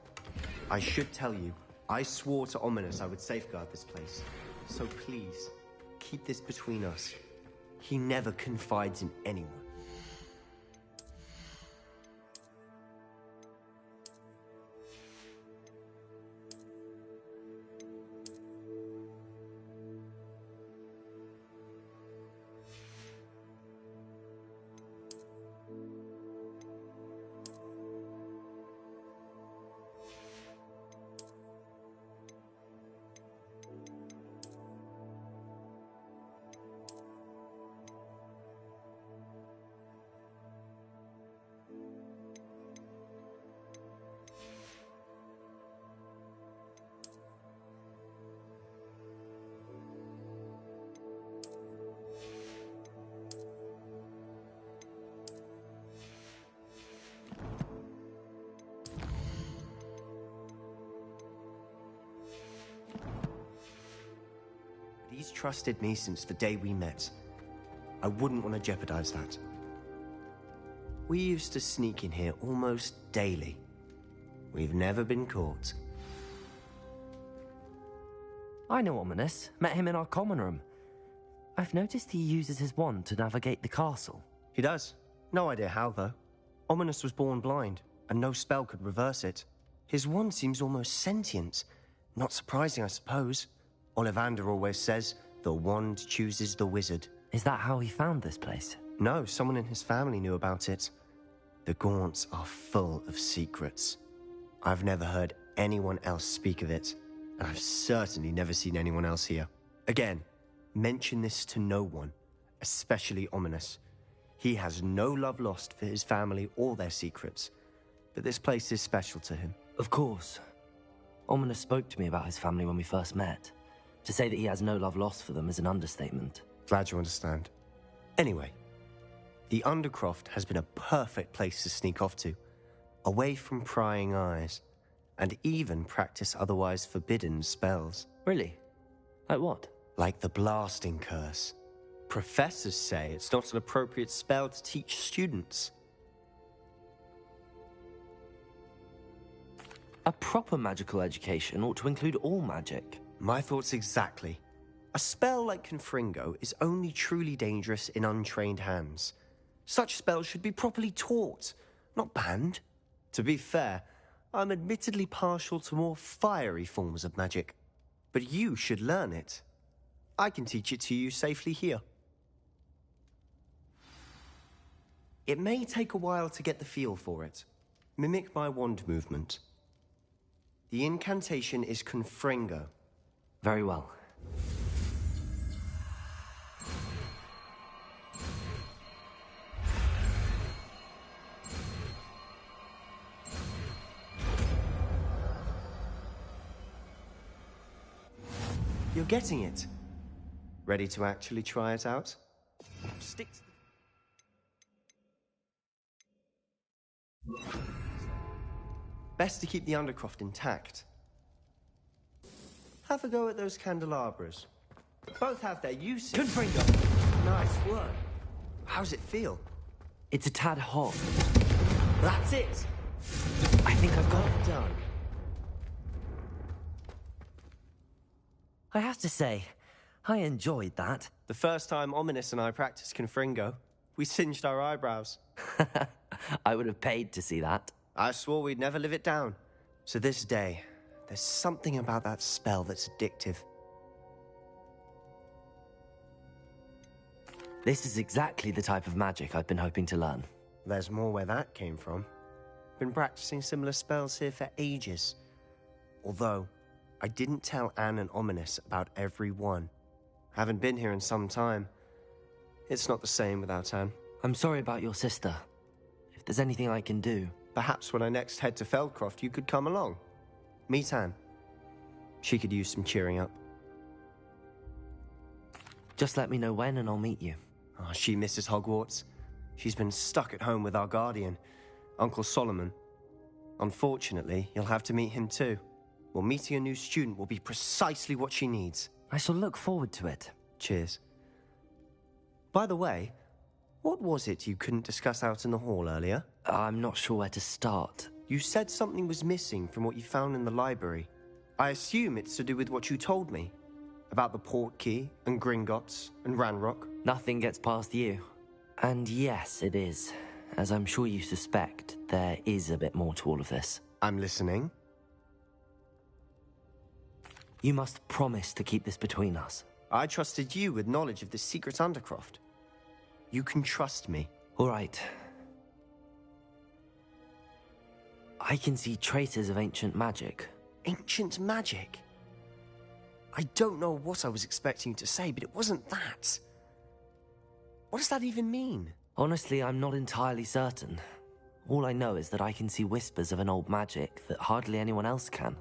I should tell you, I swore to Ominous I would safeguard this place. So please, keep this between us. He never confides in anyone. He's trusted me since the day we met. I wouldn't want to jeopardize that. We used to sneak in here almost daily. We've never been caught. I know Ominous. Met him in our common room. I've noticed he uses his wand to navigate the castle. He does. No idea how, though. Ominous was born blind, and no spell could reverse it. His wand seems almost sentient. Not surprising, I suppose. Ollivander always says, the wand chooses the wizard. Is that how he found this place? No, someone in his family knew about it. The Gaunts are full of secrets. I've never heard anyone else speak of it, and I've certainly never seen anyone else here. Again, mention this to no one, especially Ominous. He has no love lost for his family or their secrets, but this place is special to him. Of course. Ominous spoke to me about his family when we first met. To say that he has no love lost for them is an understatement. Glad you understand. Anyway, the Undercroft has been a perfect place to sneak off to, away from prying eyes, and even practice otherwise forbidden spells. Really? Like what? Like the blasting curse. Professors say it's not an appropriate spell to teach students. A proper magical education ought to include all magic. My thoughts exactly. A spell like Confringo is only truly dangerous in untrained hands. Such spells should be properly taught, not banned. To be fair, I'm admittedly partial to more fiery forms of magic. But you should learn it. I can teach it to you safely here. It may take a while to get the feel for it. Mimic my wand movement. The incantation is Confringo. Very well. You're getting it. Ready to actually try it out? Stick to... Best to keep the Undercroft intact. Have a go at those candelabras. Both have their uses. Confringo! Nice work. How's it feel? It's a tad hot. That's it! I think I've got it done. I have to say, I enjoyed that. The first time Ominous and I practiced Confringo, we singed our eyebrows. I would have paid to see that. I swore we'd never live it down. So this day, there's something about that spell that's addictive. This is exactly the type of magic I've been hoping to learn. There's more where that came from. Been practicing similar spells here for ages. Although, I didn't tell Anne and Ominous about every one. Haven't been here in some time. It's not the same without Anne. I'm sorry about your sister. If there's anything I can do... Perhaps when I next head to Feldcroft, you could come along. Meet Anne. She could use some cheering up. Just let me know when and I'll meet you. Oh, she misses Hogwarts. She's been stuck at home with our guardian, Uncle Solomon. Unfortunately, you'll have to meet him too. Well, meeting a new student will be precisely what she needs. I shall look forward to it. Cheers. By the way, what was it you couldn't discuss out in the hall earlier? I'm not sure where to start. You said something was missing from what you found in the library. I assume it's to do with what you told me. About the port key, and Gringotts, and Ranrock. Nothing gets past you. And yes, it is. As I'm sure you suspect, there is a bit more to all of this. I'm listening. You must promise to keep this between us. I trusted you with knowledge of the secret Undercroft. You can trust me. All right. I can see traces of ancient magic. Ancient magic? I don't know what I was expecting you to say, but it wasn't that. What does that even mean? Honestly, I'm not entirely certain. All I know is that I can see whispers of an old magic that hardly anyone else can.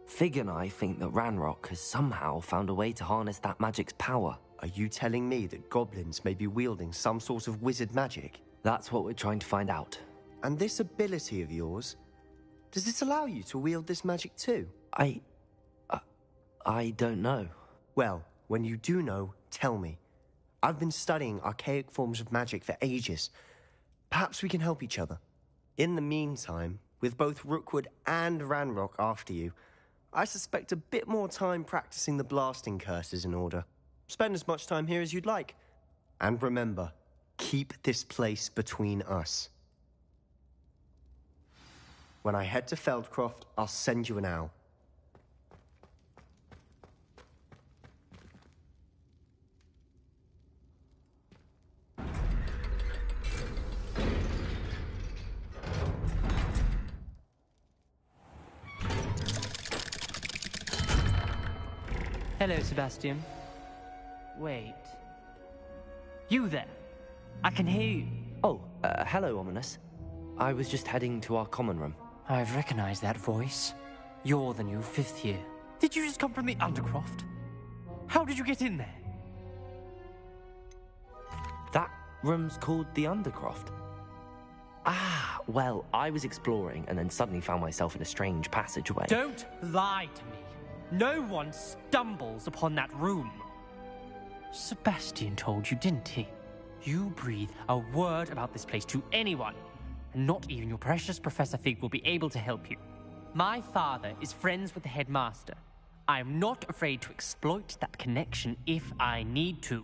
Fig and I think that Ranrock has somehow found a way to harness that magic's power. Are you telling me that goblins may be wielding some sort of wizard magic? That's what we're trying to find out. And this ability of yours, does it allow you to wield this magic too? I don't know. Well, when you do know, tell me. I've been studying archaic forms of magic for ages. Perhaps we can help each other. In the meantime, with both Rookwood and Ranrock after you, I suspect a bit more time practicing the blasting curse is in order. Spend as much time here as you'd like. And remember, keep this place between us. When I head to Feldcroft, I'll send you an owl. Hello, Sebastian. Wait. You there? I can hear you. Oh, hello, Ominous. I was just heading to our common room. I've recognized that voice. You're the new 5th year. Did you just come from the Undercroft? How did you get in there? That room's called the Undercroft. Ah, well, I was exploring and then suddenly found myself in a strange passageway. Don't lie to me. No one stumbles upon that room. Sebastian told you, didn't he? You breathe a word about this place to anyone, and not even your precious Professor Fig will be able to help you. My father is friends with the headmaster. I am not afraid to exploit that connection if I need to.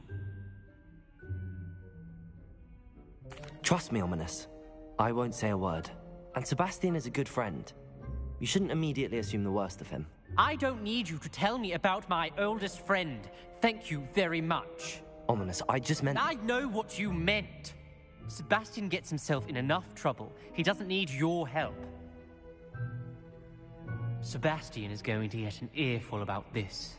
Trust me, Ominous. I won't say a word. And Sebastian is a good friend. You shouldn't immediately assume the worst of him. I don't need you to tell me about my oldest friend. Thank you very much. Ominous, I just meant... I know what you meant. Sebastian gets himself in enough trouble. He doesn't need your help. Sebastian is going to get an earful about this.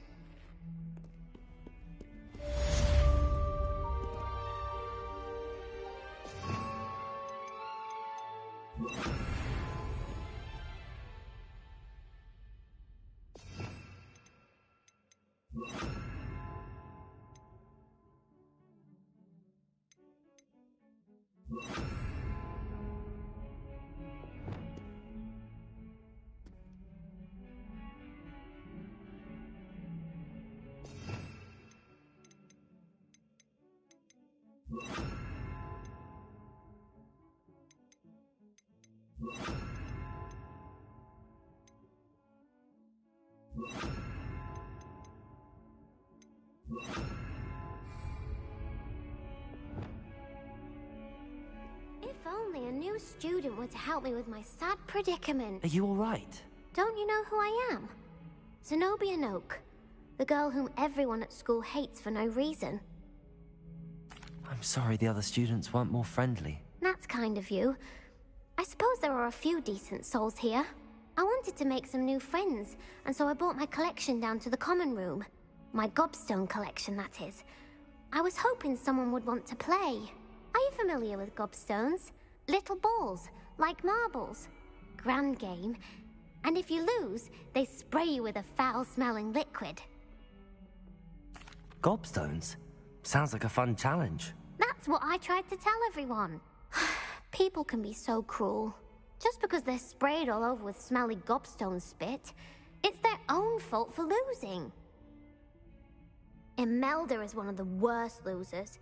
If only a new student were to help me with my sad predicament. Are you all right? Don't you know who I am? Zenobia Noak, the girl whom everyone at school hates for no reason. I'm sorry the other students weren't more friendly. That's kind of you. I suppose there are a few decent souls here. I wanted to make some new friends, and so I brought my collection down to the common room. My gobstone collection, that is. I was hoping someone would want to play. Are you familiar with gobstones? Little balls, like marbles. Grand game. And if you lose, they spray you with a foul-smelling liquid. Gobstones? Sounds like a fun challenge. That's what I tried to tell everyone. People can be so cruel. Just because they're sprayed all over with smelly gobstone spit, it's their own fault for losing. Imelda is one of the worst losers.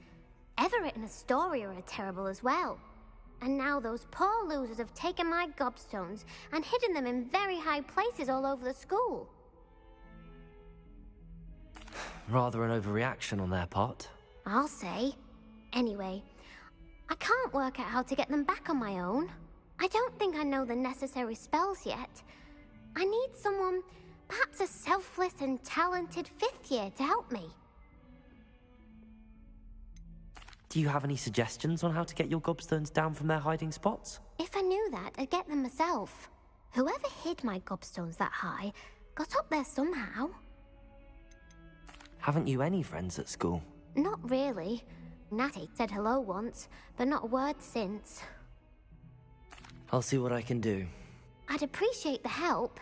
Everett and Astoria are terrible as well. And now those poor losers have taken my gobstones and hidden them in very high places all over the school. Rather an overreaction on their part. I'll say. Anyway, I can't work out how to get them back on my own. I don't think I know the necessary spells yet. I need someone, perhaps a selfless and talented fifth year to help me. Do you have any suggestions on how to get your gobstones down from their hiding spots? If I knew that, I'd get them myself. Whoever hid my gobstones that high got up there somehow. Haven't you any friends at school? Not really. Natty said hello once, but not a word since. I'll see what I can do. I'd appreciate the help.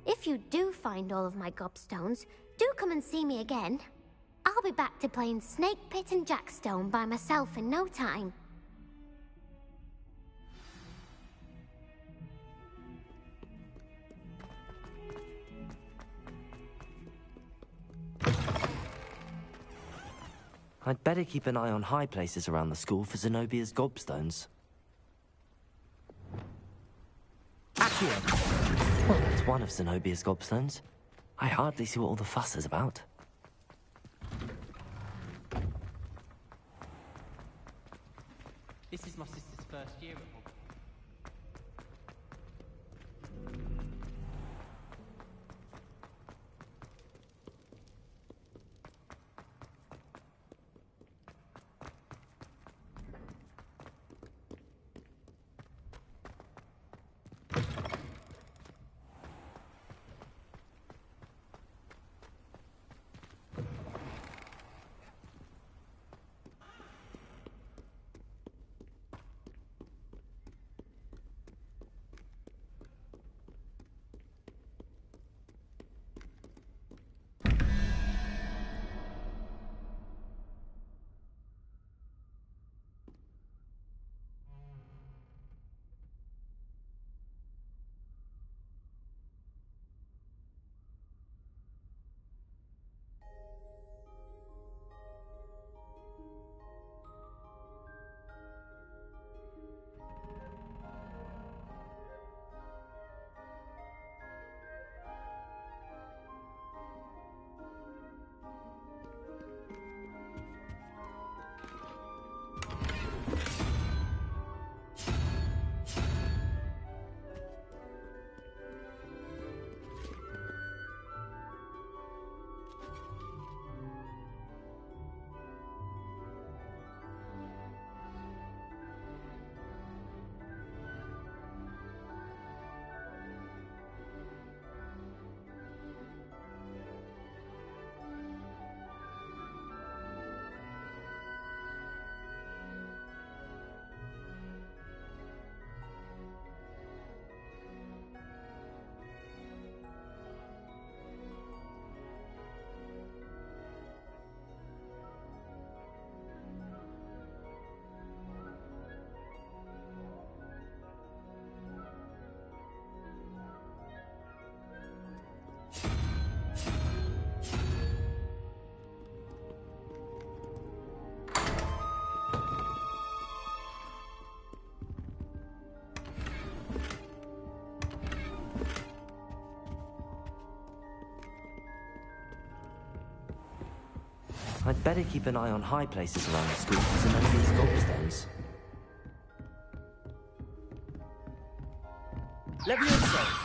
If you do find all of my gobstones, do come and see me again. I'll be back to playing Snake Pit and Jackstone by myself in no time. I'd better keep an eye on high places around the school for Zenobia's gobstones. Accio! Well, that's one of Zenobia's gobstones. I hardly see what all the fuss is about. This is my sister's first year at Hogwarts. I'd better keep an eye on high places around the school for Zenobia's gobstones. Levioso!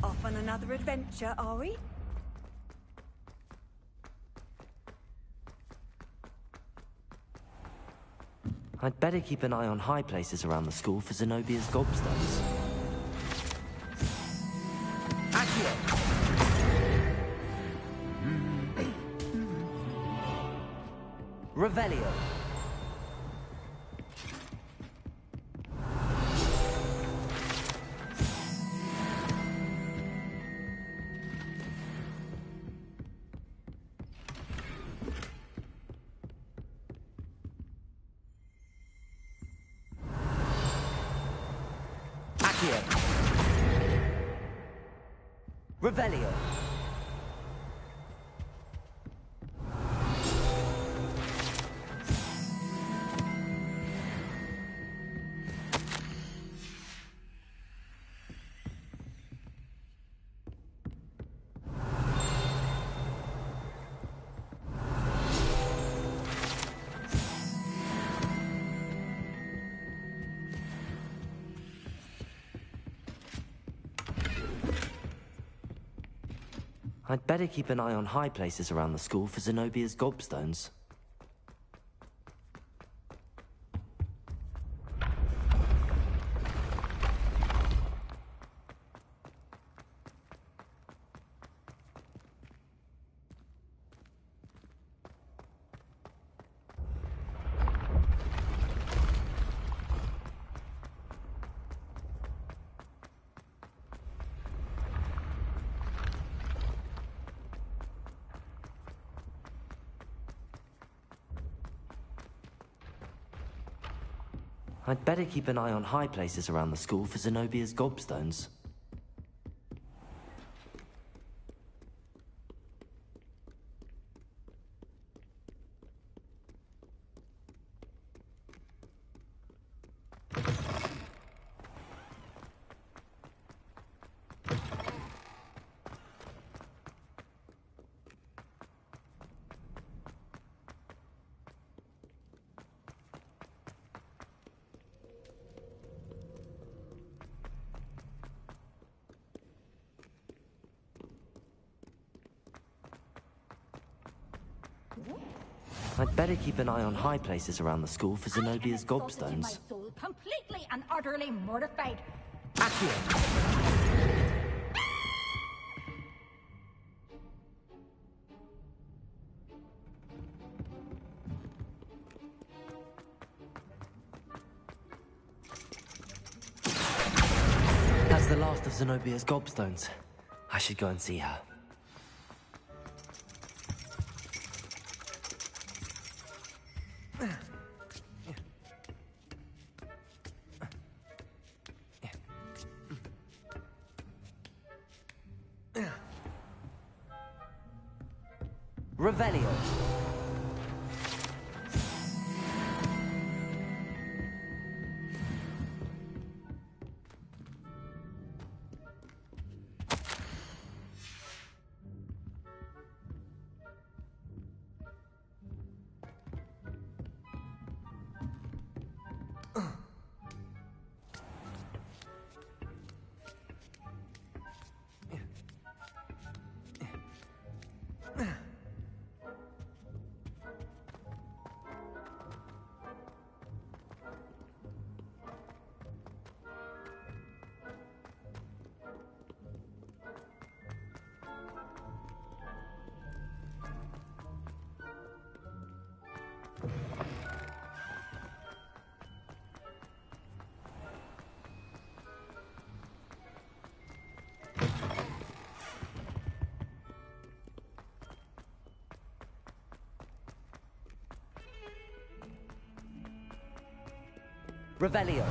Off on another adventure, are we? I'd better keep an eye on high places around the school for Zenobia's gobstones. Accio! Revelio! Revelio. I'd better keep an eye on high places around the school for Zenobia's gobstones. I'd better keep an eye on high places around the school for Zenobia's gobstones. I'd better keep an eye on high places around the school for Zenobia's gobstones. My soul, completely and utterly mortified. That's the last of Zenobia's gobstones. I should go and see her. Revelio. Revelio.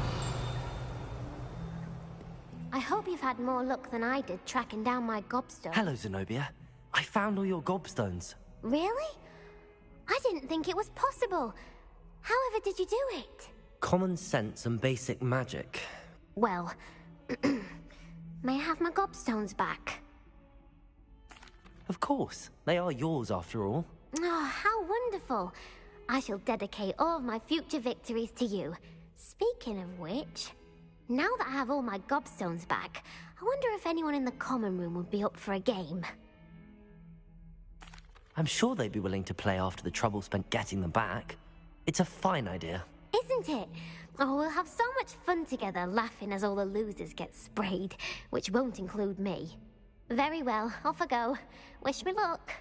I hope you've had more luck than I did tracking down my gobstone. Hello, Zenobia. I found all your gobstones. Really? I didn't think it was possible. However did you do it? Common sense and basic magic. Well, may I have my gobstones back? Of course. They are yours, after all. Oh, how wonderful. I shall dedicate all of my future victories to you. Speaking of which, now that I have all my gobstones back, I wonder if anyone in the common room would be up for a game. I'm sure they'd be willing to play after the trouble spent getting them back. It's a fine idea. Isn't it? Oh, we'll have so much fun together, laughing as all the losers get sprayed, which won't include me. Very well, off I go. Wish me luck.